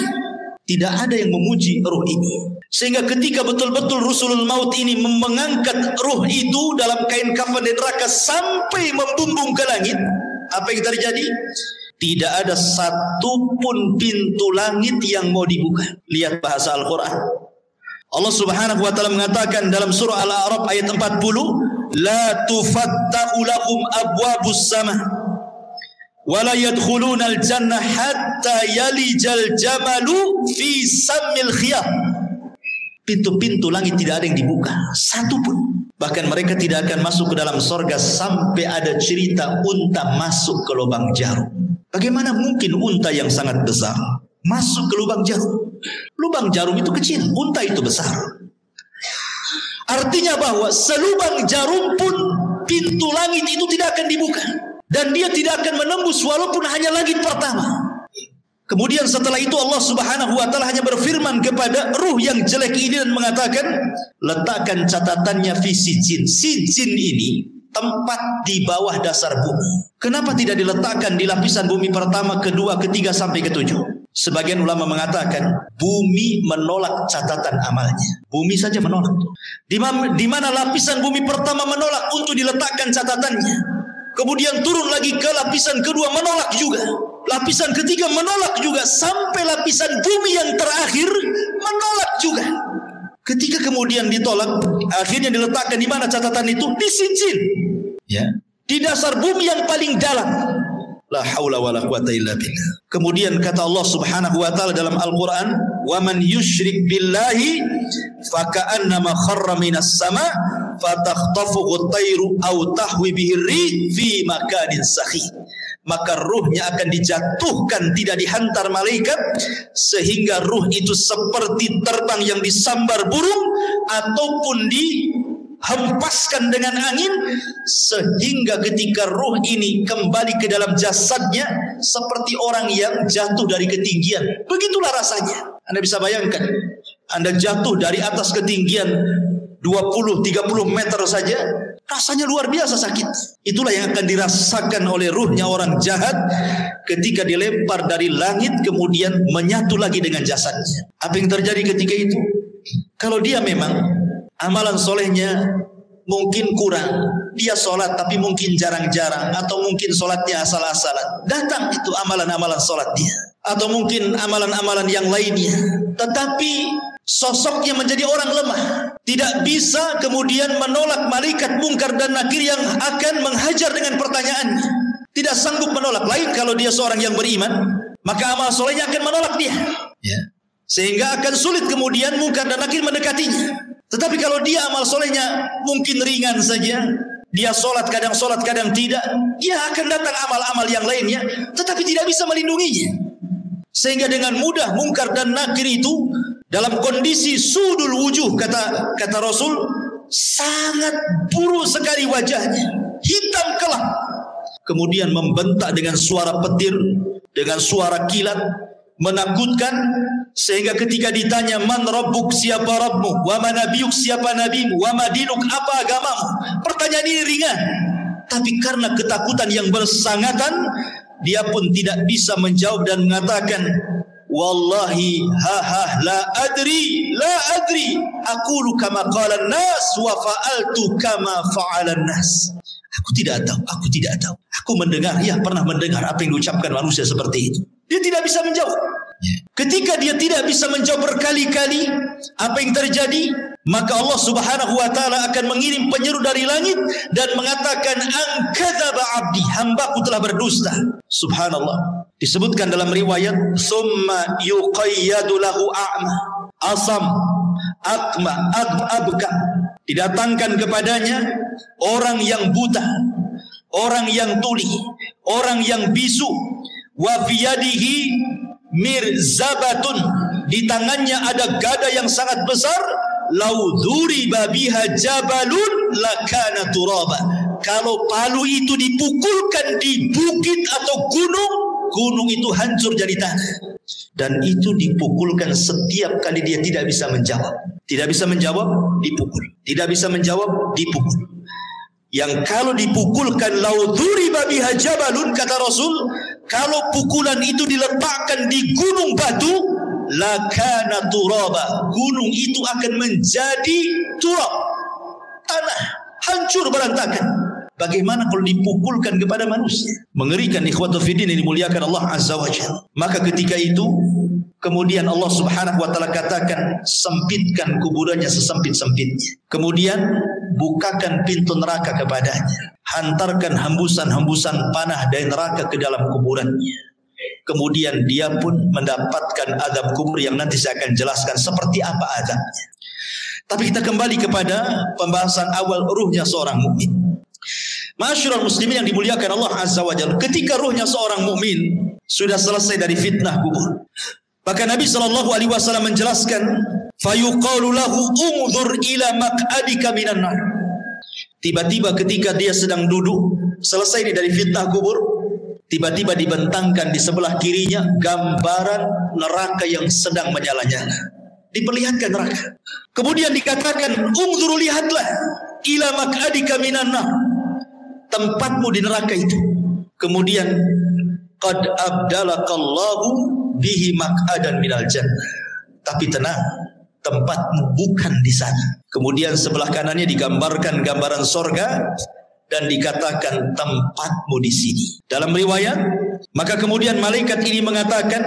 Tidak ada yang memuji ruh ini. Sehingga ketika betul-betul Rasulul Maut ini mengangkat ruh itu dalam kain kafan di neraka sampai membumbung ke langit, apa yang terjadi? Tidak ada satupun pintu langit yang mau dibuka. Lihat bahasa Al-Quran. Allah Subhanahu wa ta'ala mengatakan dalam surah Al-A'raf ayat 40, la tufattahu lahum abwabus sama wa la yadkhulunal jannah hatta yalijal jamalu fi sammil khiyam. Pintu-pintu langit tidak ada yang dibuka, satu pun. Bahkan mereka tidak akan masuk ke dalam sorga sampai ada cerita unta masuk ke lubang jarum. Bagaimana mungkin unta yang sangat besar masuk ke lubang jarum? Lubang jarum itu kecil, unta itu besar. Artinya bahwa selubang jarum pun pintu langit itu tidak akan dibuka, dan dia tidak akan menembus walaupun hanya langit pertama. Kemudian setelah itu Allah Subhanahu wa ta'ala hanya berfirman kepada ruh yang jelek ini dan mengatakan, letakkan catatannya fi sijin. Sijin ini tempat di bawah dasar bumi. Kenapa tidak diletakkan di lapisan bumi pertama, kedua, ketiga sampai ketujuh? Sebagian ulama mengatakan bumi menolak catatan amalnya. Bumi saja menolak. Di mana lapisan bumi pertama menolak untuk diletakkan catatannya. Kemudian turun lagi ke lapisan kedua, menolak juga. Lapisan ketiga menolak juga, sampai lapisan bumi yang terakhir menolak juga. Ketika kemudian ditolak, akhirnya diletakkan di mana catatan itu? Di sijin, ya, di dasar bumi yang paling dalam. La haula wala quwata illa billah. Kemudian kata Allah Subhanahu wa taala dalam Al-Qur'an, "Wa man yusyrik billahi faka'annama kharra minas sama' fatakhtafuhu at-tayru aw tahwi bihi ar-rih fi makanin sahih." Maka ruhnya akan dijatuhkan, tidak dihantar malaikat, sehingga ruh itu seperti terbang yang disambar burung ataupun dihempaskan dengan angin, sehingga ketika ruh ini kembali ke dalam jasadnya seperti orang yang jatuh dari ketinggian. Begitulah rasanya. Anda bisa bayangkan, Anda jatuh dari atas ketinggian 20-30 meter saja, rasanya luar biasa sakit. Itulah yang akan dirasakan oleh ruhnya orang jahat ketika dilempar dari langit kemudian menyatu lagi dengan jasadnya. Apa yang terjadi ketika itu? Kalau dia memang amalan solehnya mungkin kurang, dia sholat tapi mungkin jarang-jarang, atau mungkin sholatnya asal-asalan, datang itu amalan-amalan sholat dia, atau mungkin amalan-amalan yang lainnya, tetapi sosoknya menjadi orang lemah, tidak bisa kemudian menolak malaikat mungkar dan nakir yang akan menghajar dengan pertanyaannya, tidak sanggup menolak. Lain kalau dia seorang yang beriman, maka amal solehnya akan menolak dia, sehingga akan sulit kemudian mungkar dan nakir mendekatinya. Tetapi kalau dia amal solehnya mungkin ringan saja, dia sholat kadang tidak, dia akan datang amal-amal yang lainnya, tetapi tidak bisa melindunginya. Sehingga dengan mudah mungkar dan nakir itu dalam kondisi sudul wujuh, kata Rasul, sangat buruk sekali wajahnya, hitam kelam, kemudian membentak dengan suara petir, dengan suara kilat, menakutkan, sehingga ketika ditanya, man rabbuk, siapa Rabbmu, wa ma nabiyuk, siapa nabimu, wa ma dinuk, apa agamamu, pertanyaan ini ringan, tapi karena ketakutan yang bersangatan, dia pun tidak bisa menjawab dan mengatakan, wallahi la adri aqulu kama qala an-nas wa fa'altu kama fa'ala an-nas. Aku tidak tahu. Aku mendengar, pernah mendengar apa yang diucapkan manusia seperti itu. Dia tidak bisa menjawab. Ketika dia tidak bisa menjawab berkali-kali apa yang terjadi, maka Allah Subhanahu wa taala akan mengirim penyeru dari langit dan mengatakan, "An-kadzaba 'abdi, hambaku telah berdusta." Subhanallah. Disebutkan dalam riwayat, "Tsumma yuqayyadu lahu a'ma, asam, akma, abka." Didatangkan kepadanya orang yang buta, orang yang tuli, orang yang bisu, wa fiyadihi mirzabatun, di tangannya ada gada yang sangat besar, lau dzuriba biha jabalun lakana turaba. Kalau palu itu dipukulkan di bukit atau gunung itu hancur jadi tanah. Dan itu dipukulkan setiap kali dia tidak bisa menjawab. Tidak bisa menjawab, dipukul. Tidak bisa menjawab, dipukul. Yang kalau dipukulkan, lau dzuriba biha jabalun, kata Rasul, kalau pukulan itu diletakkan di gunung batu, lakana turaba, gunung itu akan menjadi turab, tanah, hancur berantakan. Bagaimana kalau dipukulkan kepada manusia? Mengerikan, ikhwatu fiddin yang dimuliakan Allah Azza wa Jalla. Maka ketika itu kemudian Allah Subhanahu wa taala katakan, sempitkan kuburannya sesempit-sempitnya. Kemudian bukakan pintu neraka kepadanya. Hantarkan hembusan-hembusan panah dari neraka ke dalam kuburannya. Kemudian dia pun mendapatkan azab kubur yang nanti saya akan jelaskan seperti apa azabnya. Tapi kita kembali kepada pembahasan awal ruhnya seorang mukmin. Ma'asyiral muslimin yang dimuliakan Allah Azza wa Jalla, ketika ruhnya seorang mukmin sudah selesai dari fitnah kubur, maka Nabi SAW menjelaskan, fayuqalu lahu umdhur ila maq'adika minan nar. Tiba-tiba ketika dia sedang duduk selesai dari fitnah kubur, tiba-tiba dibentangkan di sebelah kirinya gambaran neraka yang sedang menyala-nyala. Diperlihatkan neraka. Kemudian dikatakan, umdhur, lihatlah, ila maq'adika minan nar, tempatmu di neraka itu. Kemudian qad abdalakallahu bihi maq'adan minal jannah. Tapi tenang, tempatmu bukan di sana. Kemudian sebelah kanannya digambarkan gambaran sorga dan dikatakan tempatmu di sini. Dalam riwayat, maka kemudian malaikat ini mengatakan,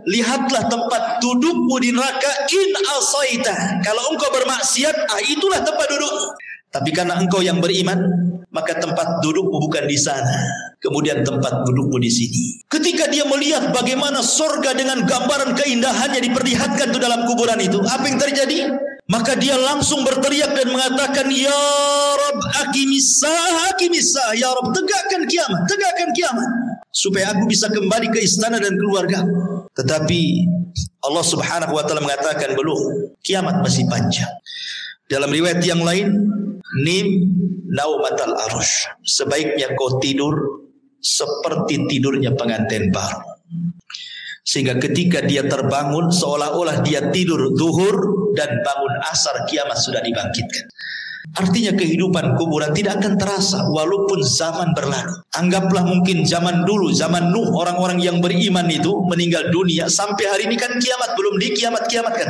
lihatlah tempat dudukmu di neraka, in asaita, kalau engkau bermaksiat, itulah tempat dudukmu. Tapi karena engkau yang beriman, maka tempat dudukmu bukan di sana. kemudian tempat dudukmu di sini. Ketika dia melihat bagaimana surga dengan gambaran keindahannya diperlihatkan itu dalam kuburan itu, apa yang terjadi? Maka dia langsung berteriak dan mengatakan, Ya Rabb, akimisah, ya Rabb, tegakkan kiamat, supaya aku bisa kembali ke istana dan keluarga. Tetapi Allah Subhanahu wa taala mengatakan, belum, kiamat masih panjang. Dalam riwayat yang lain, nim naumatal arush, sebaiknya kau tidur seperti tidurnya pengantin baru. Sehingga ketika dia terbangun seolah-olah dia tidur zuhur dan bangun asar, kiamat sudah dibangkitkan. Artinya kehidupan kuburan tidak akan terasa walaupun zaman berlalu. Anggaplah mungkin zaman dulu, zaman Nuh, orang-orang yang beriman itu meninggal dunia, sampai hari ini kan kiamat belum dikiamat-kiamatkan.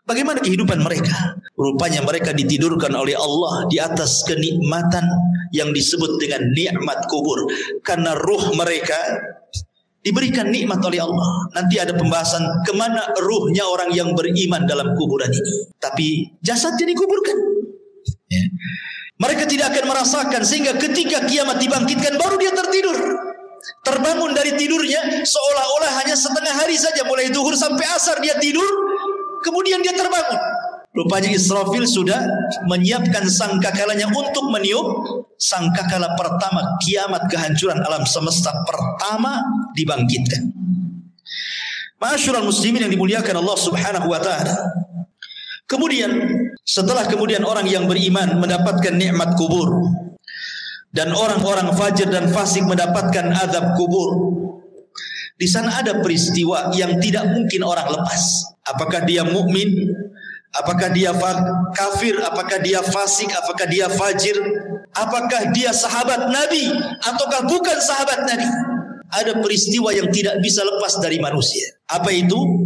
Bagaimana kehidupan mereka? Rupanya mereka ditidurkan oleh Allah di atas kenikmatan yang disebut dengan nikmat kubur. Karena ruh mereka diberikan nikmat oleh Allah. Nanti ada pembahasan kemana ruhnya orang yang beriman dalam kuburan ini. Tapi jasadnya dikuburkan. Ya. Mereka tidak akan merasakan, sehingga ketika kiamat dibangkitkan baru dia tertidur. Terbangun dari tidurnya seolah-olah hanya setengah hari saja, mulai zuhur sampai asar dia tidur, kemudian dia terbangun. Rupanya Israfil sudah menyiapkan sangkakalanya untuk meniup sangkakala pertama kiamat, kehancuran alam semesta pertama dibangkitkan. Ma'asyiral muslimin yang dimuliakan Allah Subhanahu wa taala. Kemudian setelah orang yang beriman mendapatkan nikmat kubur dan orang-orang fajir dan fasik mendapatkan azab kubur, di sana ada peristiwa yang tidak mungkin orang lepas. Apakah dia mukmin? Apakah dia kafir? Apakah dia fasik? Apakah dia fajir? Apakah dia sahabat Nabi ataukah bukan sahabat Nabi? Ada peristiwa yang tidak bisa lepas dari manusia. Apa itu?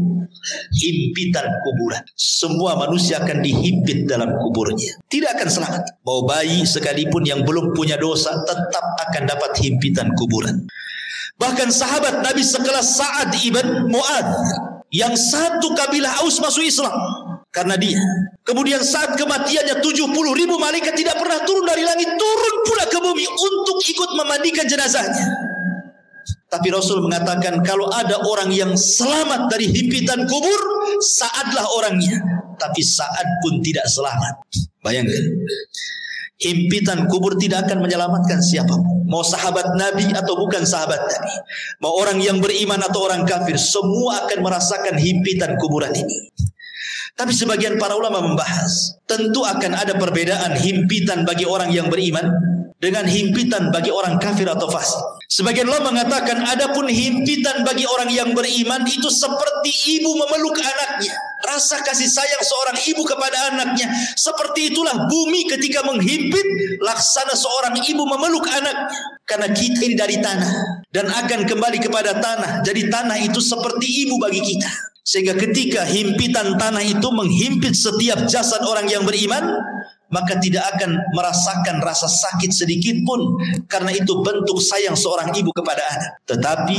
Himpitan kuburan. Semua manusia akan dihimpit dalam kuburnya, tidak akan selamat. Mau bayi sekalipun yang belum punya dosa tetap akan dapat himpitan kuburan. Bahkan sahabat Nabi sekelas Sa'ad ibn Mu'adz, yang satu kabilah Aus masuk Islam karena dia. Kemudian saat kematiannya 70.000 malaikat tidak pernah turun dari langit, turun pula ke bumi untuk ikut memandikan jenazahnya. Tapi Rasul mengatakan, kalau ada orang yang selamat dari himpitan kubur, Sa'adlah orangnya. Tapi Sa'ad pun tidak selamat. Bayangkan, himpitan kubur tidak akan menyelamatkan siapapun. Mau sahabat Nabi atau bukan sahabat Nabi, mau orang yang beriman atau orang kafir, semua akan merasakan himpitan kuburan ini. Tapi sebagian para ulama membahas, tentu akan ada perbedaan himpitan bagi orang yang beriman dengan himpitan bagi orang kafir atau fasik. Sebagian ulama mengatakan, adapun himpitan bagi orang yang beriman itu seperti ibu memeluk anaknya. Rasa kasih sayang seorang ibu kepada anaknya, seperti itulah bumi ketika menghimpit, laksana seorang ibu memeluk anaknya. Karena kita ini dari tanah dan akan kembali kepada tanah. Jadi tanah itu seperti ibu bagi kita. Sehingga ketika himpitan tanah itu menghimpit setiap jasad orang yang beriman, maka tidak akan merasakan rasa sakit sedikit pun, karena itu bentuk sayang seorang ibu kepada anak. Tetapi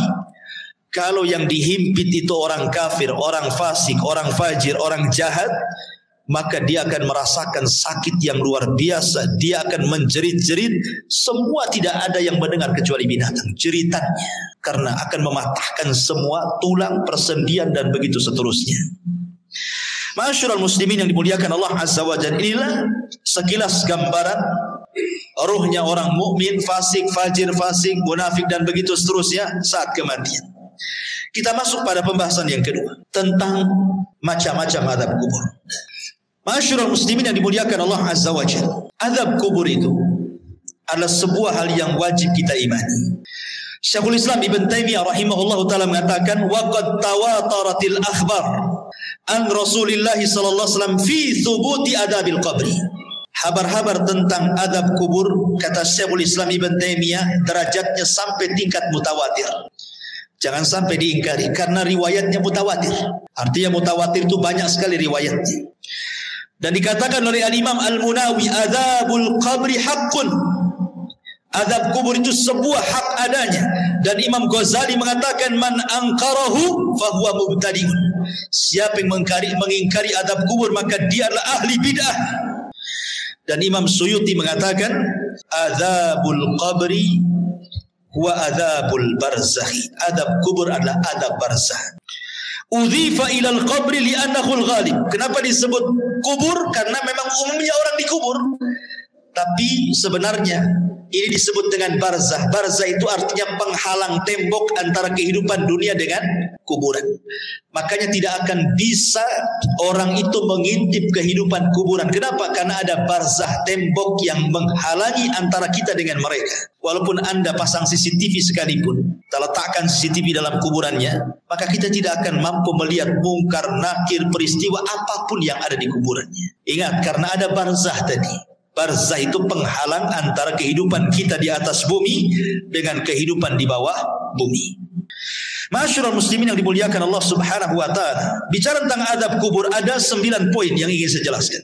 kalau yang dihimpit itu orang kafir, orang fasik, orang fajir, orang jahat, maka dia akan merasakan sakit yang luar biasa. Dia akan menjerit-jerit. Semua tidak ada yang mendengar kecuali binatang jeritannya, karena akan mematahkan semua tulang, persendian dan begitu seterusnya. Ma'asyiral muslimin yang dimuliakan Allah Azza wa Jalla, inilah sekilas gambaran ruhnya orang mukmin, fasik, fajir, fasik, munafik dan begitu seterusnya saat kematian. Kita masuk pada pembahasan yang kedua tentang macam-macam azab kubur. Ma'asyiral muslimin yang dimuliakan Allah Azza wa Jalla, azab kubur itu adalah sebuah hal yang wajib kita imani. Syekhul Islam Ibn Taimiyah rahimahullahu taala mengatakan, wa qad tawataratil akhbar an Rasulillah sallallahu alaihi wasallam fi thubuti adabil qabri. Habar-habar tentang adab kubur, kata Syekhul Islam Ibn Taimiyah, derajatnya sampai tingkat mutawatir. Jangan sampai diingkari karena riwayatnya mutawatir. Artinya mutawatir itu banyak sekali riwayatnya. Dan dikatakan oleh Al-Imam Al-Munawi, adabul qabri haqqun. Azab kubur itu sebuah hak adanya. Dan Imam Ghazali mengatakan, man angkarahu fahuwa mubtadi'un. Siapa yang mengingkari azab kubur, maka dia adalah ahli bid'ah. Dan Imam Suyuti mengatakan, azabul qabri huwa adzabul barzakh. Adab kubur adalah adab barzakh. Udhifa ilal qabri li'annahu al-ghalib. Kenapa disebut kubur? Karena memang umumnya orang dikubur. Tapi sebenarnya ini disebut dengan barzah. Barzah itu artinya penghalang tembok antara kehidupan dunia dengan kuburan. Makanya tidak akan bisa orang itu mengintip kehidupan kuburan. Kenapa? Karena ada barzah, tembok yang menghalangi antara kita dengan mereka. Walaupun Anda pasang CCTV sekalipun, kita letakkan CCTV dalam kuburannya, maka kita tidak akan mampu melihat mungkar, nakir, peristiwa apapun yang ada di kuburannya. Ingat, karena ada barzah tadi. Barzah itu penghalang antara kehidupan kita di atas bumi dengan kehidupan di bawah bumi. Ma'asyiral muslimin yang dimuliakan Allah Subhanahu wa taala. Bicara tentang adab kubur ada 9 poin yang ingin saya jelaskan.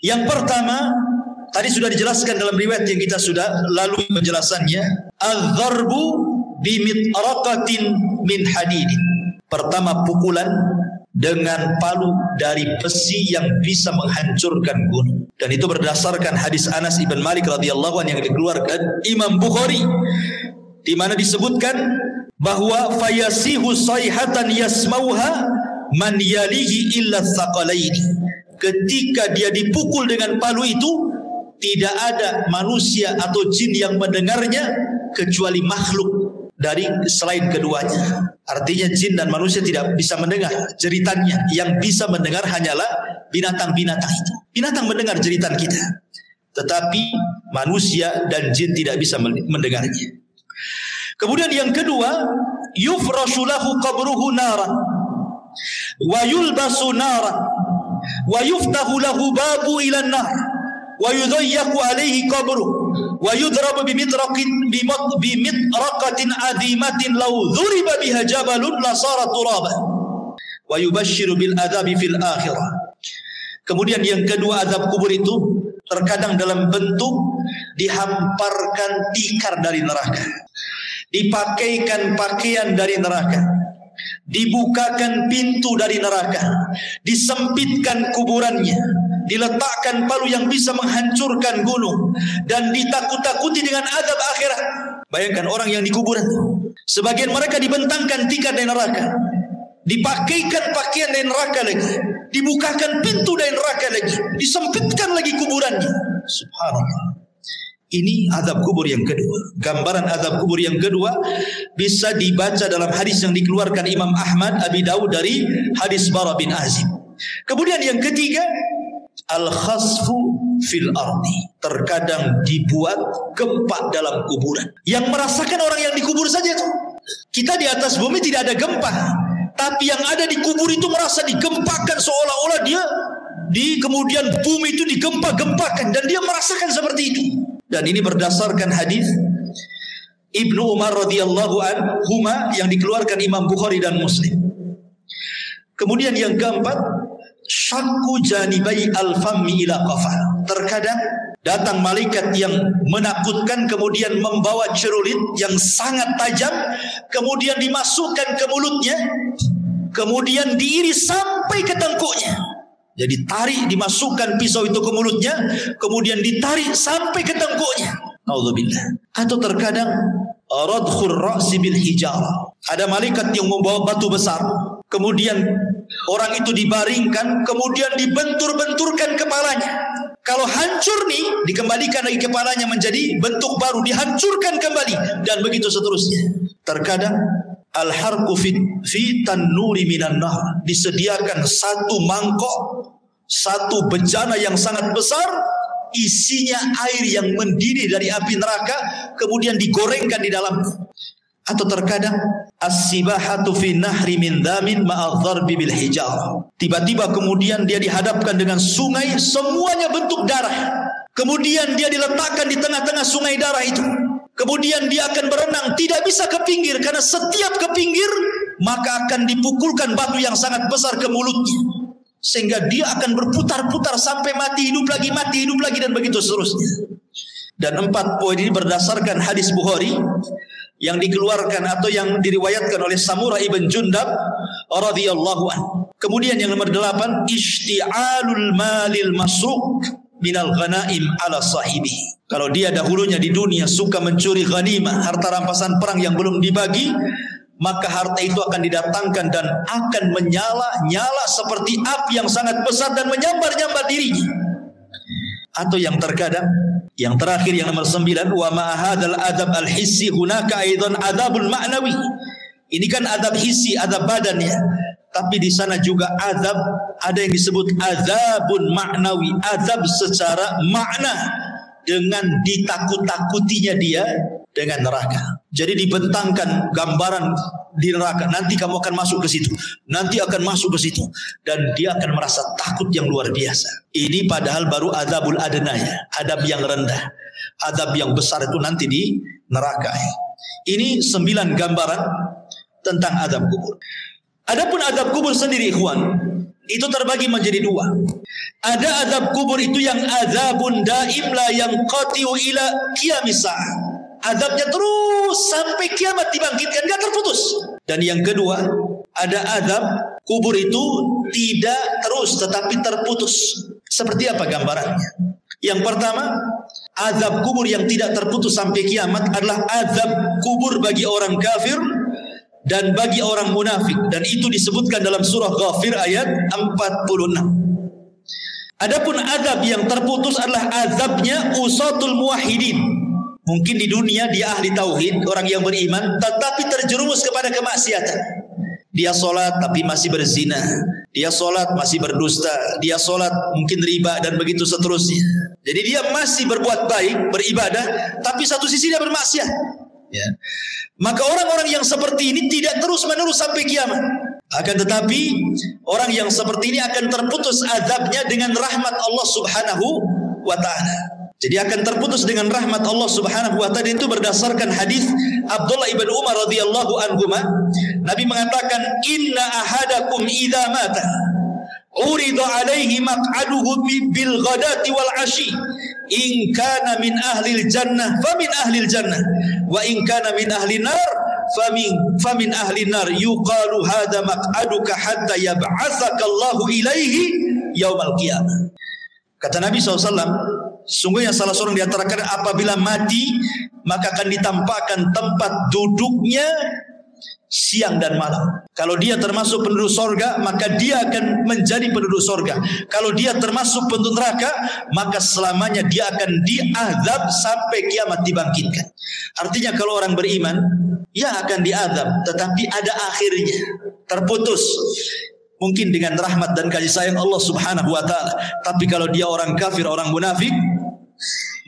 Yang pertama, tadi sudah dijelaskan dalam riwayat yang kita sudah lalui penjelasannya, adz-dzarbu bimitraqatin min hadidin. Pertama, pukulan dengan palu dari besi yang bisa menghancurkan gunung. Dan itu berdasarkan hadis Anas ibn Malik radhiyallahu anhu yang dikeluarkan Imam Bukhari, di mana disebutkan bahwa fayasihu sayhatan yasmauha man yalihi illa tsaqalaini. Ketika dia dipukul dengan palu itu, tidak ada manusia atau jin yang mendengarnya kecuali makhluk dari selain keduanya. Artinya jin dan manusia tidak bisa mendengar jeritannya. Yang bisa mendengar hanyalah binatang-binatang itu. Binatang mendengar jeritan kita, tetapi manusia dan jin tidak bisa mendengarnya. Kemudian yang kedua, yufrashu lahu qabruhu naran wa yulbasu naran wa yuftahu lahu babu ila nar wa yudayyaku alaihi qabruhu wa yudrabu bimitraqatin azimatin law dhuriba biha jabalun la sarat turaban wa yubashshiru bil adabi fil akhirah. Kemudian yang kedua, azab kubur itu terkadang dalam bentuk dihamparkan tikar dari neraka, dipakaikan pakaian dari neraka, dibukakan pintu dari neraka, disempitkan kuburannya, diletakkan palu yang bisa menghancurkan gunung, dan ditakut-takuti dengan azab akhirat. Bayangkan orang yang di kuburan, sebagian mereka dibentangkan tikar dari neraka, dipakaikan pakaian dari neraka lagi, dibukakan pintu dari neraka lagi, disempitkan lagi kuburannya. Subhanallah. Ini azab kubur yang kedua. Gambaran azab kubur yang kedua bisa dibaca dalam hadis yang dikeluarkan Imam Ahmad, Abi Dawud dari hadis Bara bin Azib. Kemudian yang ketiga, al-khasfu fil ardi. Terkadang dibuat gempa dalam kuburan. Yang merasakan orang yang dikubur saja itu. Kita di atas bumi tidak ada gempa, tapi yang ada di kubur itu merasa digempakan, seolah-olah dia kemudian bumi itu digempa-gempakan, dan dia merasakan seperti itu. Dan ini berdasarkan hadis Ibnu Umar radhiyallahu anhuma yang dikeluarkan Imam Bukhari dan Muslim. Kemudian yang keempat, syakku janibai al-fammi ila qafa. Terkadang datang malaikat yang menakutkan, kemudian membawa cerulit yang sangat tajam, kemudian dimasukkan ke mulutnya, kemudian diiris sampai ke tengkuknya. Jadi tarik, dimasukkan pisau itu ke mulutnya, kemudian ditarik sampai ke tengkuknya. Naudzubillah. Atau terkadang radkhur ra'si bil hijarah. Ada malaikat yang membawa batu besar, kemudian orang itu dibaringkan, kemudian dibentur-benturkan kepalanya. Kalau hancur nih, dikembalikan lagi kepalanya menjadi bentuk baru, dihancurkan kembali, dan begitu seterusnya. Terkadang al-harqu fi tannuri minan nar, disediakan satu mangkok, satu bejana yang sangat besar, isinya air yang mendidih dari api neraka, kemudian digorengkan di dalam. Atau terkadang as-sibahatu fi nahri min damin ma'adh-dharbi bil hijarah. Tiba-tiba kemudian dia dihadapkan dengan sungai, semuanya bentuk darah. Kemudian dia diletakkan di tengah-tengah sungai darah itu. Kemudian dia akan berenang, tidak bisa ke pinggir, karena setiap ke pinggir maka akan dipukulkan batu yang sangat besar ke mulutnya, sehingga dia akan berputar-putar sampai mati hidup lagi, dan begitu seterusnya. Dan 4 poin ini berdasarkan hadis Bukhari yang dikeluarkan atau yang diriwayatkan oleh Samurah ibn Jundab radhiyallahu anhu. Kemudian yang nomor 8, isti'alul malil masruq minal ghanaim ala sahibihi. Kalau dia dahulunya di dunia suka mencuri ghanimah, harta rampasan perang yang belum dibagi, maka harta itu akan didatangkan dan akan menyala-nyala seperti api yang sangat besar dan menyambar-nyambar dirinya. Atau yang terkadang, yang terakhir yang nomor 9, wa ma'ahadal adab al-hissi hunaka aidan adabul ma'nawi. Ini kan adab hissi, adab badan ya. Tapi di sana juga adab, ada yang disebut adabun ma'nawi, adab secara makna, dengan ditakut-takutinya dia dengan neraka. Jadi dibentangkan gambaran di neraka, nanti kamu akan masuk ke situ, nanti akan masuk ke situ, dan dia akan merasa takut yang luar biasa. Ini padahal baru adabul adna ya, adab yang rendah. Adab yang besar itu nanti di neraka. Ini 9 gambaran tentang adab kubur. Adapun adab kubur sendiri ikhwan, itu terbagi menjadi 2. Ada adab kubur itu yang azabun daim la yanqati'u ila qiyamis sa'ah. Adabnya terus sampai kiamat dibangkitkan, enggak terputus. Dan yang kedua, ada adab kubur itu tidak terus tetapi terputus. Seperti apa gambarannya? Yang pertama, azab kubur yang tidak terputus sampai kiamat adalah azab kubur bagi orang kafir dan bagi orang munafik, dan itu disebutkan dalam surah Ghafir ayat 46. Adapun azab yang terputus adalah azabnya usatul muwahhidin. Mungkin di dunia dia ahli tauhid, orang yang beriman, tetapi terjerumus kepada kemaksiatan. Dia solat tapi masih berzina, dia solat masih berdusta, dia solat mungkin riba dan begitu seterusnya. Jadi dia masih berbuat baik, beribadah, tapi satu sisi dia bermaksiat. Ya. Maka orang-orang yang seperti ini tidak terus-menerus sampai kiamat. Akan tetapi orang yang seperti ini akan terputus azabnya dengan rahmat Allah Subhanahu wa taala. Jadi akan terputus dengan rahmat Allah Subhanahu wa taala, itu berdasarkan hadis Abdullah ibn Umar radhiyallahu anhuma. Nabi mengatakan, "Inna ahadakum idza mata urida alaihi maq'aduhu bil ghadati wal 'ashi. In kana min ahlil jannah famin ahlil jannah wa in kana min ahlin nar famin ahlin nar yuqalu hadza maq'aduka hatta yab'atsaka Allahu ilaihi yaumal qiyamah." Kata Nabi SAW, sungguhnya salah seorang di antara kalian apabila mati maka akan ditampakkan tempat duduknya siang dan malam. Kalau dia termasuk penduduk sorga, maka dia akan menjadi penduduk sorga. Kalau dia termasuk penduduk neraka, maka selamanya dia akan diazab sampai kiamat dibangkitkan. Artinya kalau orang beriman, ya akan diazab, tetapi ada akhirnya, terputus. Mungkin dengan rahmat dan kasih sayang Allah Subhanahu wa taala. Tapi kalau dia orang kafir, orang munafik,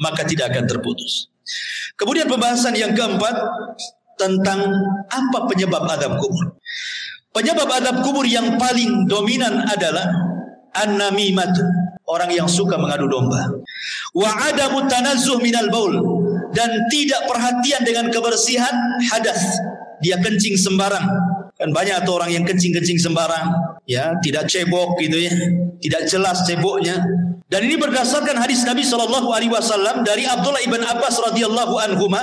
maka tidak akan terputus. Kemudian pembahasan yang keempat tentang apa penyebab azab kubur. Penyebab azab kubur yang paling dominan adalah an-namimah, orang yang suka mengadu domba. Wa adamu tanazzuh minal baul, dan tidak perhatian dengan kebersihan hadas. Dia kencing sembarang. Kan banyak tuh orang yang kencing-kencing sembarang, ya, tidak cebok gitu ya, tidak jelas ceboknya. Dan ini berdasarkan hadis Nabi SAW dari Abdullah ibn Abbas radhiyallahu anhuma.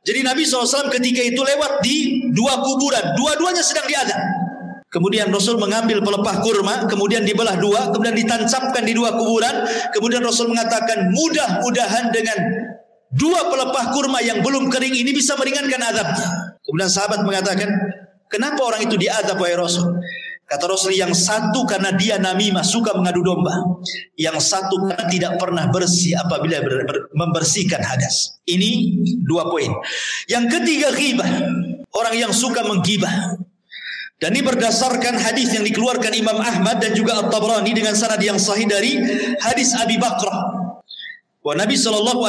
Jadi Nabi SAW ketika itu lewat di 2 kuburan, dua-duanya sedang diazab. Kemudian Rasul mengambil pelepah kurma, kemudian dibelah 2, kemudian ditancapkan di 2 kuburan. Kemudian Rasul mengatakan, mudah-mudahan dengan 2 pelepah kurma yang belum kering ini bisa meringankan azabnya. Kemudian sahabat mengatakan, kenapa orang itu diazab wahai Rasul? Kata Rasul, yang satu karena dia namimah, suka mengadu domba. Yang satu karena tidak pernah bersih apabila membersihkan hadas. Ini 2 poin. Yang ketiga, ghibah. Orang yang suka menggibah. Dan ini berdasarkan hadis yang dikeluarkan Imam Ahmad dan juga At-Tabrani dengan sanad yang sahih dari hadis Abi Bakrah. Bahwa Nabi SAW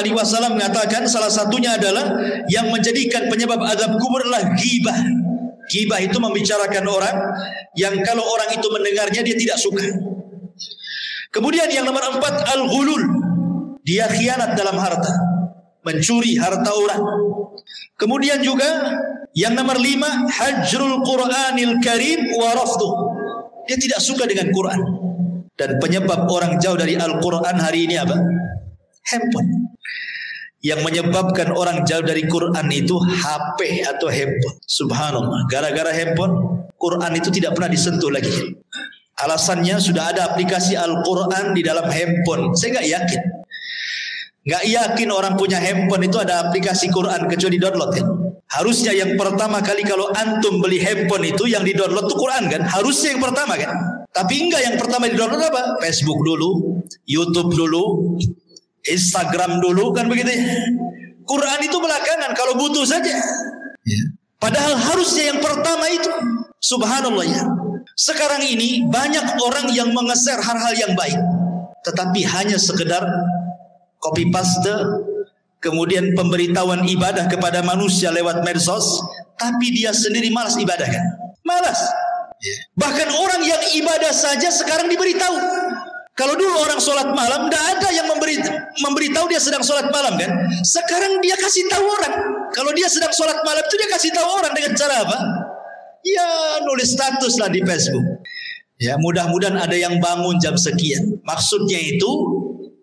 mengatakan salah satunya adalah yang menjadikan penyebab azab kubur adalah ghibah. Ghibah itu membicarakan orang yang kalau orang itu mendengarnya dia tidak suka. Kemudian yang nomor 4, al-ghulul. Dia khianat dalam harta, mencuri harta orang. Kemudian juga yang nomor 5, hajrul Qur'anil Karim wa rafduh. Dia tidak suka dengan Quran. Dan penyebab orang jauh dari Al-Quran hari ini apa? Handphone. Yang menyebabkan orang jauh dari Quran itu HP atau handphone. Subhanallah, gara-gara handphone, Quran itu tidak pernah disentuh lagi. Alasannya sudah ada aplikasi Al-Quran di dalam handphone. Saya nggak yakin Nggak yakin orang punya handphone itu ada aplikasi Quran kecuali download kan. Harusnya yang pertama kali kalau antum beli handphone itu yang di download itu Quran kan. Harusnya yang pertama kan. Tapi enggak, yang pertama di download apa? Facebook dulu, YouTube dulu, Instagram dulu kan begitu ya. Quran itu belakangan kalau butuh saja. Padahal harusnya yang pertama itu. Subhanallah ya. Sekarang ini banyak orang yang mengeser hal-hal yang baik, tetapi hanya sekedar copy paste, kemudian pemberitahuan ibadah kepada manusia lewat medsos, tapi dia sendiri malas ibadah kan? Malas. Bahkan orang yang ibadah saja sekarang diberitahu. Kalau dulu orang sholat malam, tidak ada yang memberitahu dia sedang sholat malam kan? Sekarang dia kasih tahu orang. Kalau dia sedang sholat malam itu dia kasih tahu orang dengan cara apa? Ya nulis status lah di Facebook. Ya mudah-mudahan ada yang bangun jam sekian. Maksudnya itu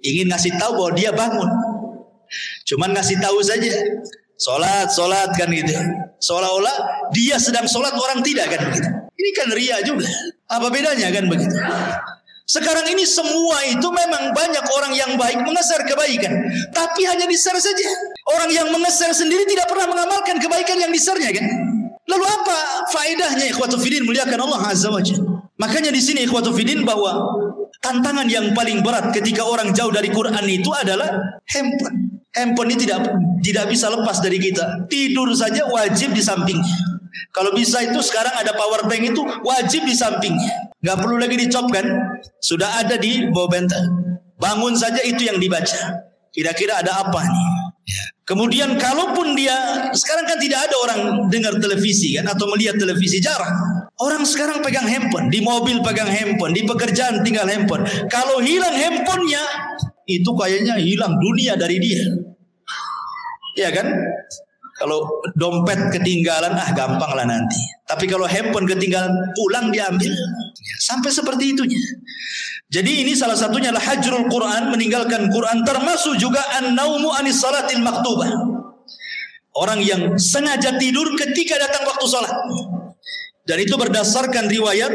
ingin ngasih tahu bahwa dia bangun. Cuman ngasih tahu saja. Sholat kan gitu. Seolah-olah dia sedang sholat, orang tidak kan begitu. Ini kan ria juga. Apa bedanya kan begitu? Sekarang ini semua itu memang banyak orang yang baik mengeser kebaikan, tapi hanya di-share saja. Orang yang mengeser sendiri tidak pernah mengamalkan kebaikan yang di-share-nya kan. Lalu apa faedahnya ikhwatu fiddin muliakan Allah Azza wa Jalla? Makanya di sini ikhwatu fiddin bahwa tantangan yang paling berat ketika orang jauh dari Quran itu adalah handphone. Handphone ini tidak bisa lepas dari kita. Tidur saja wajib di sampingnya. Kalau bisa itu sekarang ada power bank itu wajib di sampingnya. Gak perlu lagi dicopkan, sudah ada di bawah bantal. Bangun saja itu yang dibaca. Kira-kira ada apa nih? Kemudian kalaupun dia, sekarang kan tidak ada orang dengar televisi kan, atau melihat televisi, jarang. Orang sekarang pegang handphone, di mobil pegang handphone, di pekerjaan tinggal handphone. Kalau hilang handphonenya, itu kayaknya hilang dunia dari dia. Ya kan? Kalau dompet ketinggalan, gampang lah nanti. Tapi kalau handphone ketinggalan, pulang diambil. Sampai seperti itunya. Jadi ini salah satunya adalah hajrul Quran, meninggalkan Quran. Termasuk juga an-naumu anis salatil maktubah. Orang yang sengaja tidur ketika datang waktu salat. Dan itu berdasarkan riwayat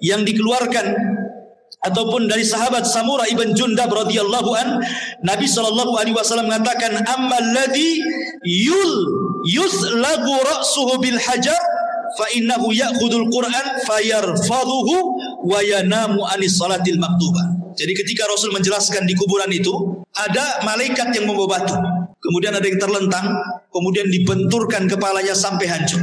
yang dikeluarkan ataupun dari sahabat Samurah ibn Jundab radhiyallahu an, Nabi sallallahu alaihi wasallam mengatakan, ammal ladzi yuslagu ra'suhu bil hajar fa innahu ya'khudul Qur'an fayarfadhuhu wa yanamu anis salatil maktubah. Jadi ketika Rasul menjelaskan di kuburan itu ada malaikat yang membawa batu, kemudian ada yang terlentang, kemudian dibenturkan kepalanya sampai hancur.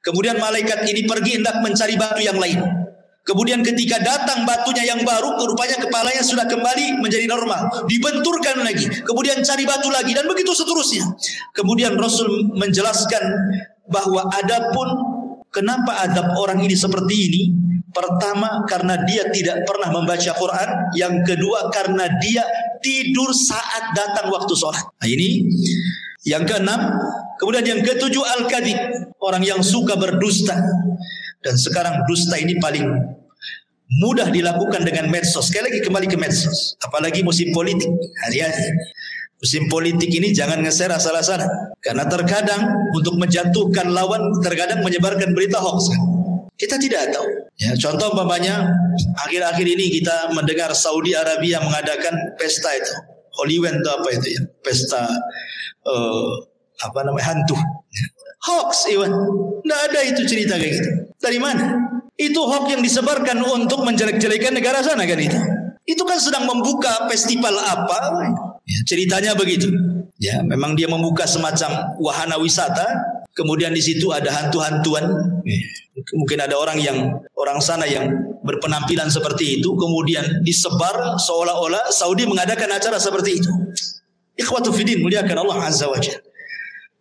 Kemudian malaikat ini pergi hendak mencari batu yang lain. Kemudian ketika datang batunya yang baru, rupanya kepalanya sudah kembali menjadi normal. Dibenturkan lagi, kemudian cari batu lagi, dan begitu seterusnya. Kemudian Rasul menjelaskan bahwa adapun kenapa adab orang ini seperti ini. Pertama, karena dia tidak pernah membaca Quran. Yang kedua, karena dia tidur saat datang waktu sholat. Nah ini yang keenam. Kemudian yang ketujuh, al-kadhib, orang yang suka berdusta. Dan sekarang dusta ini paling mudah dilakukan dengan medsos. Sekali lagi kembali ke medsos. Apalagi musim politik. Hari-hari musim politik ini jangan nge-share asal-asalan. Karena terkadang untuk menjatuhkan lawan, terkadang menyebarkan berita hoax. Kita tidak tahu. Ya, contoh umpamanya akhir-akhir ini kita mendengar Saudi Arabia mengadakan pesta itu. Hollywood itu apa itu ya? Pesta hantu. Hoax, Iwan. Tidak ada itu cerita kayak gitu. Dari mana? Itu hoax yang disebarkan untuk menjelek-jelekan negara sana kan itu. Itu kan sedang membuka festival apa? Ya, ceritanya begitu. Ya, memang dia membuka semacam wahana wisata. Kemudian di situ ada hantu-hantuan. Mungkin ada orang sana yang berpenampilan seperti itu. Kemudian disebar seolah-olah Saudi mengadakan acara seperti itu. Ikhwatu fiddin muliakan Allah Azza wa Jalla.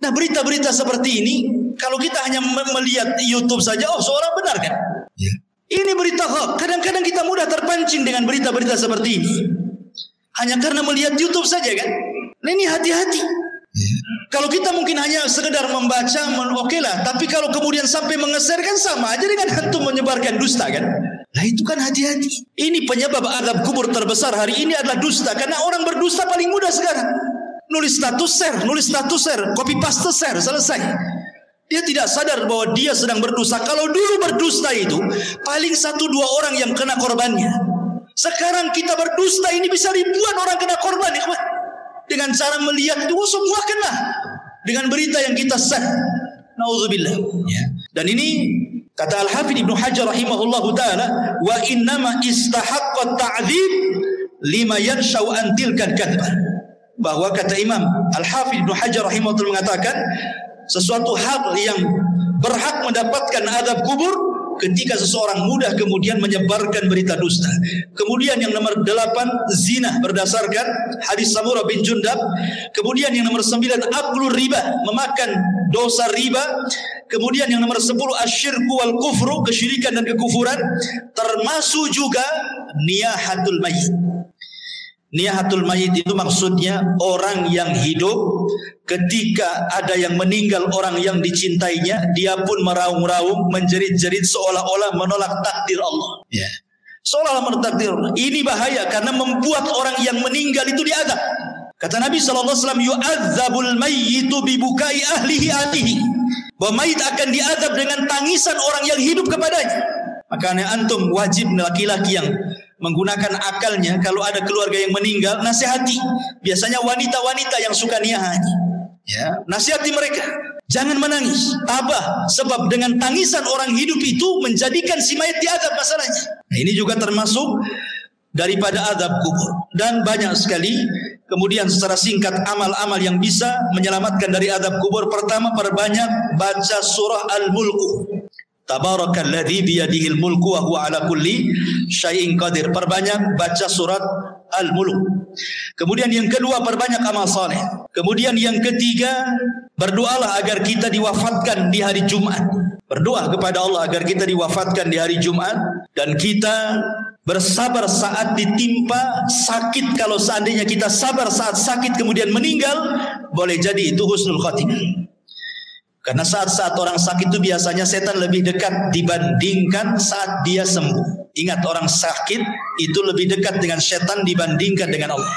Nah, berita-berita seperti ini, kalau kita hanya melihat YouTube saja, seolah benar kan? Ya. Ini berita hoax. Kadang-kadang kita mudah terpancing dengan berita-berita seperti ini. Hanya karena melihat YouTube saja kan? Nah, ini hati-hati. Ya. Kalau kita mungkin hanya sekedar membaca, oke lah. Tapi kalau kemudian sampai mengeser kan sama aja dengan hantu menyebarkan dusta kan? Nah itu kan hati-hati. Ini penyebab azab kubur terbesar hari ini adalah dusta. Karena orang berdusta paling mudah sekarang. Nulis status share, copy paste share, selesai. Dia tidak sadar bahwa dia sedang berdusta. Kalau dulu berdusta itu paling 1-2 orang yang kena korbannya. Sekarang kita berdusta ini bisa ribuan orang kena korban, ikhwan. dengan cara melihat itu sembuhkanlah dengan berita yang kita sah. Nauzubillah. Ya. Dan ini kata Al-Hafidz Ibnu Hajar rahimahullahu taala, wa innama istahaqqa ta'dzib lima yanshau an tilka kadbah. Bahwa kata Imam Al-Hafidz Ibnu Hajar rahimahullah mengatakan sesuatu hal yang berhak mendapatkan azab kubur ketika seseorang mudah kemudian menyebarkan berita dusta. Kemudian yang nomor 8 zina berdasarkan hadis Samurah bin Jundab. Kemudian yang nomor 9 aklur riba, memakan dosa riba. Kemudian yang nomor 10 asyirku wal kufru, kesyirikan dan kekufuran, termasuk juga niyahatul mayit. Niyahatul mayit itu maksudnya orang yang hidup ketika ada yang meninggal orang yang dicintainya, dia pun meraung-raung, menjerit-jerit seolah-olah menolak takdir Allah. Ya. Seolah-olah menolak takdir Allah. Ini bahaya karena membuat orang yang meninggal itu diazab. Kata Nabi SAW, yu'adzabul mayyitu bibukai ahlihi. Bahwa mayit akan diazab dengan tangisan orang yang hidup kepadanya. Makanya antum wajib laki-laki yang menggunakan akalnya, kalau ada keluarga yang meninggal, nasihati. Biasanya wanita-wanita yang suka niyahan, ya, nasihati mereka, jangan menangis, tabah, sebab dengan tangisan orang hidup itu menjadikan si mayat diazab masalahnya. Nah, ini juga termasuk daripada azab kubur. Dan banyak sekali. Kemudian secara singkat amal-amal yang bisa menyelamatkan dari azab kubur. Pertama, perbanyak baca surah Al-Mulku. Tabarakalladzi biyadihil mulku wa huwa ala kulli syai'in qadir. Perbanyak baca surat Al-Mulk. Kemudian yang kedua, perbanyak amal saleh. Kemudian yang ketiga, berdoalah agar kita diwafatkan di hari Jumat. Berdoa kepada Allah agar kita diwafatkan di hari Jumat dan kita bersabar saat ditimpa sakit. Kalau seandainya kita sabar saat sakit kemudian meninggal, boleh jadi itu husnul khatimah. Karena saat-saat orang sakit itu biasanya setan lebih dekat dibandingkan saat dia sembuh. Ingat, orang sakit itu lebih dekat dengan setan dibandingkan dengan Allah.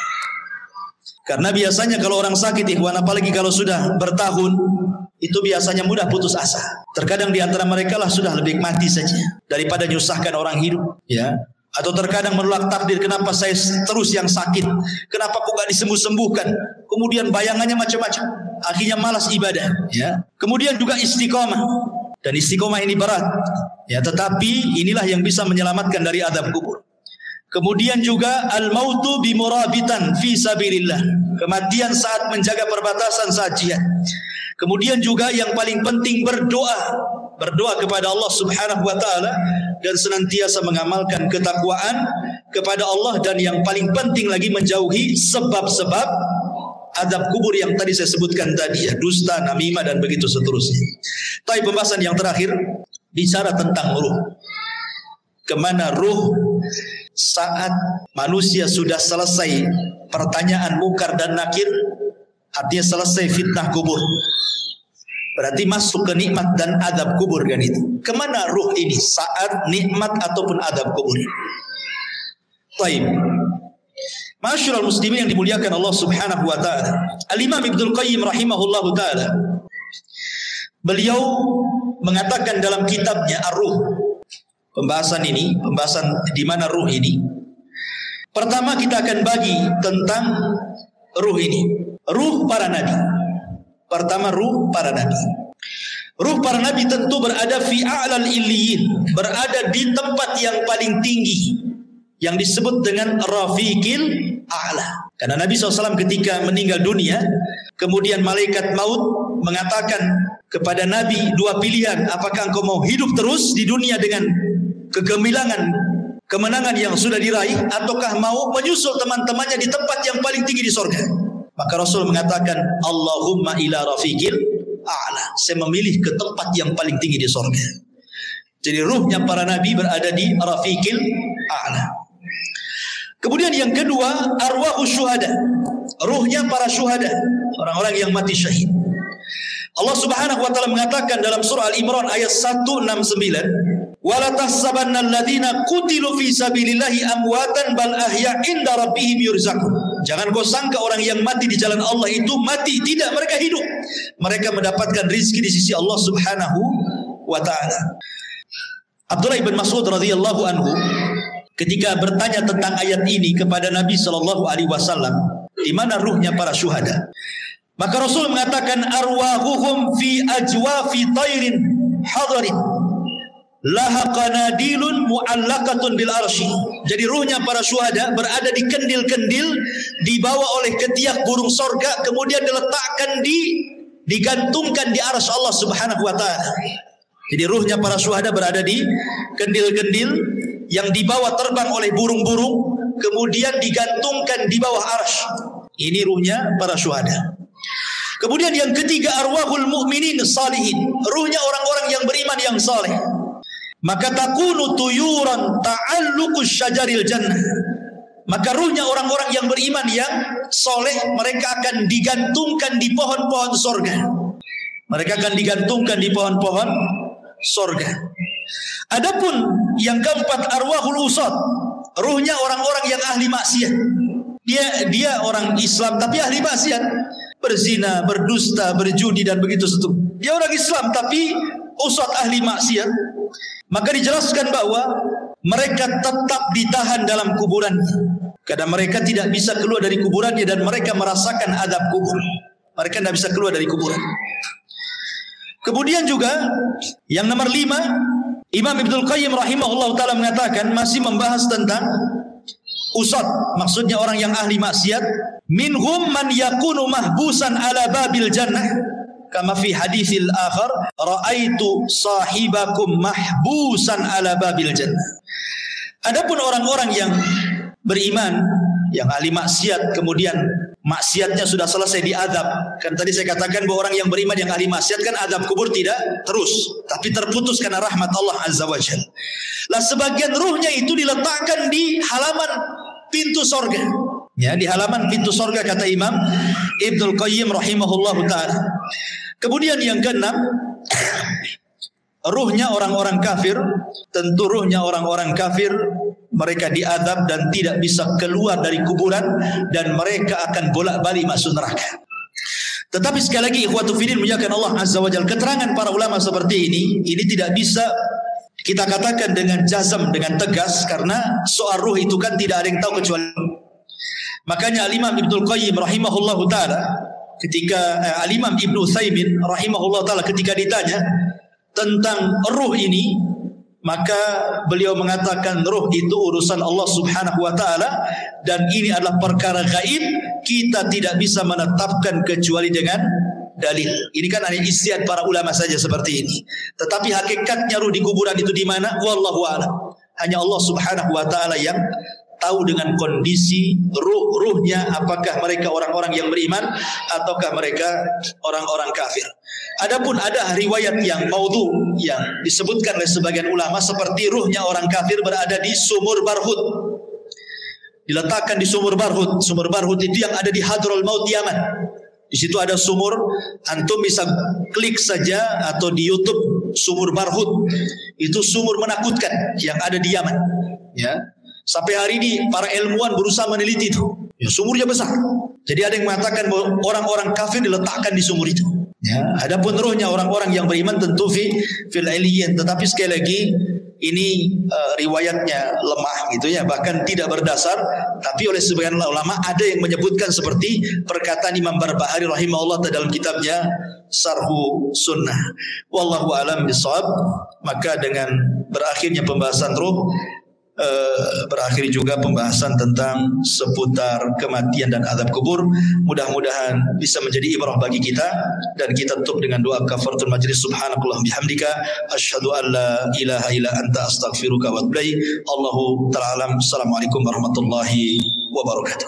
Karena biasanya kalau orang sakit, ikhwan, apalagi kalau sudah bertahun, itu biasanya mudah putus asa. Terkadang di antara mereka lah sudah lebih mati saja daripada nyusahkan orang hidup, ya. Atau terkadang menolak takdir, kenapa saya terus yang sakit, kenapa kok gak disembuh-sembuhkan. Kemudian bayangannya macam-macam, akhirnya malas ibadah, ya. Kemudian juga istiqomah, dan istiqomah ini berat, ya, tetapi inilah yang bisa menyelamatkan dari azab kubur. Kemudian juga al-mautu bimurabitan fi sabilillah, kematian saat menjaga perbatasan saat jihad. Kemudian juga yang paling penting berdoa kepada Allah Subhanahu wa taala dan senantiasa mengamalkan ketakwaan kepada Allah, dan yang paling penting lagi menjauhi sebab-sebab azab kubur yang tadi saya sebutkan tadi, ya, dusta, namimah dan begitu seterusnya. Tapi pembahasan yang terakhir bicara tentang ruh. Kemana ruh saat manusia sudah selesai pertanyaan mungkar dan nakir, artinya selesai fitnah kubur, berarti masuk ke nikmat dan azab kubur, kan itu. Kemana ruh ini saat nikmat ataupun azab kubur? Baik, masyaallah muslimin yang dimuliakan Allah Subhanahu wa taala. Al-Imam Ibnu Qayyim rahimahullahu taala, beliau mengatakan dalam kitabnya Ar-Ruh, pembahasan di mana ruh ini. Pertama kita akan bagi tentang ruh ini. Ruh para nabi. Pertama, ruh para nabi. Ruh para nabi tentu berada fi a'lal illiyin, berada di tempat yang paling tinggi yang disebut dengan rafiqil a'la. Karena Nabi SAW ketika meninggal dunia, kemudian malaikat maut mengatakan kepada Nabi dua pilihan, apakah engkau mau hidup terus di dunia dengan kegemilangan kemenangan yang sudah diraih, ataukah mau menyusul teman-temannya di tempat yang paling tinggi di surga? Maka Rasul mengatakan, Allahumma ila rafiqil a'la, saya memilih ke tempat yang paling tinggi di surga. Jadi ruhnya para nabi berada di rafiqil a'la. Kemudian yang kedua, arwahus syuhada, ruhnya para syuhada, orang-orang yang mati syahid. Allah Subhanahu wa taala mengatakan dalam surah Al-Imran ayat 169, wala tahsabanna alladziina qutilu fi sabilillahi amwatan bal ahya' inda rabbihim yurzaqun. Jangan kau sangka orang yang mati di jalan Allah itu mati, tidak, mereka hidup. Mereka mendapatkan rizki di sisi Allah Subhanahu wa taala. Abdullah bin Mas'ud radhiyallahu anhu ketika bertanya tentang ayat ini kepada Nabi sallallahu alaihi wasallam, Di mana ruhnya para syuhada? Maka Rasul mengatakan arwahuhum fi ajwafi tairin hadarin laha qanadilun mu'allaqatun bil arsy. Jadi ruhnya para syuhada berada di kendil-kendil, dibawa oleh ketiak burung sorga, kemudian diletakkan digantungkan di arsy Allah Subhanahu wa taala. Jadi ruhnya para syuhada berada di kendil-kendil yang dibawa terbang oleh burung-burung, kemudian digantungkan di bawah arsy. Ini ruhnya para syuhada. Kemudian yang ketiga arwahul mu'minin salihin, ruhnya orang-orang yang beriman yang saleh. Maka takunu tuyuran ta'alluqus syajaril jannah. Maka ruhnya orang-orang yang beriman yang soleh, mereka akan digantungkan di pohon-pohon sorga. Mereka akan digantungkan di pohon-pohon sorga. Adapun yang keempat arwahul usad, ruhnya orang-orang yang ahli maksiat. Dia orang Islam tapi ahli maksiat, berzina, berdusta, berjudi dan begitu seterusnya. Dia orang Islam tapi usad ahli maksiat. Maka dijelaskan bahwa mereka tetap ditahan dalam kuburannya, karena mereka tidak bisa keluar dari kuburannya dan mereka merasakan azab kubur. Mereka tidak bisa keluar dari kuburan. Kemudian juga yang nomor 5, Imam Ibnul Qayyim rahimahullah ta'ala mengatakan, masih membahas tentang usad, maksudnya orang yang ahli maksiat. Minhum man yakunu mahbusan ala babil jannah kama fi haditsil akhar raaitu sahibakum mahbusan ala babil jannah. Adapun orang-orang yang beriman yang ahli maksiat, kemudian maksiatnya sudah selesai diazab. Kan tadi saya katakan bahwa orang yang beriman yang ahli maksiat kan azab kubur tidak terus, tapi terputus karena rahmat Allah Azza wa Jalla. Lah sebagian ruhnya itu diletakkan di halaman pintu sorga. Ya, di halaman pintu sorga kata Imam Ibnul Qayyim rahimahullahu ta'ala. Kemudian yang keenam, ruhnya orang-orang kafir. Tentu ruhnya orang-orang kafir, mereka diazab dan tidak bisa keluar dari kuburan, dan mereka akan bolak-balik masuk neraka. Tetapi sekali lagi ikhwatu fiddin muliakan Allah Azza wa Jalla, keterangan para ulama seperti ini tidak bisa kita katakan dengan jazam, dengan tegas, karena soal ruh itu kan tidak ada yang tahu kecuali. Makanya Al-Imam Ibnul Qayyim rahimahullahu ta'ala ketika Al-Imam Ibnu Utsaimin rahimahullahu ta'ala ketika ditanya tentang ruh ini, maka beliau mengatakan ruh itu urusan Allah Subhanahu wa ta'ala, dan ini adalah perkara gaib, kita tidak bisa menetapkan kecuali dengan dalil. Ini kan hanya ijtihad para ulama saja seperti ini. Tetapi hakikatnya ruh di kuburan itu di mana? Wallahu a'lam. Hanya Allah Subhanahu wa ta'ala yang tahu dengan kondisi ruhnya, apakah mereka orang-orang yang beriman ataukah mereka orang-orang kafir. Adapun ada riwayat yang maudhu yang disebutkan oleh sebagian ulama seperti ruhnya orang kafir berada di sumur Barhut. Diletakkan di sumur Barhut. Sumur Barhut itu yang ada di Hadrul Maut Yaman. Di situ ada sumur, antum bisa klik saja atau di YouTube sumur Barhut. Itu sumur menakutkan yang ada di Yaman. Ya. Sampai hari ini para ilmuwan berusaha meneliti itu. Ya, sumurnya besar. Jadi ada yang mengatakan bahwa orang-orang kafir diletakkan di sumur itu. Ya, adapun ruhnya orang-orang yang beriman tentu fil iliyyin. Tetapi sekali lagi ini riwayatnya lemah gitu ya, bahkan tidak berdasar. Tapi oleh sebagian ulama ada yang menyebutkan seperti perkataan Imam Barbahari rahimahullah dalam kitabnya Sarhu Sunnah. Wallahu a'lam bishawab. Maka dengan berakhirnya pembahasan ruh, berakhir juga pembahasan tentang seputar kematian dan azab kubur. Mudah-mudahan bisa menjadi ibrah bagi kita, dan kita tutup dengan doa kafaratul majlis. Subhanakallah bihamdika asyhadu an la ilaha illa anta astaghfiruka wa atubu ilaik. Allahu ta'ala alam. Assalamualaikum warahmatullahi wabarakatuh.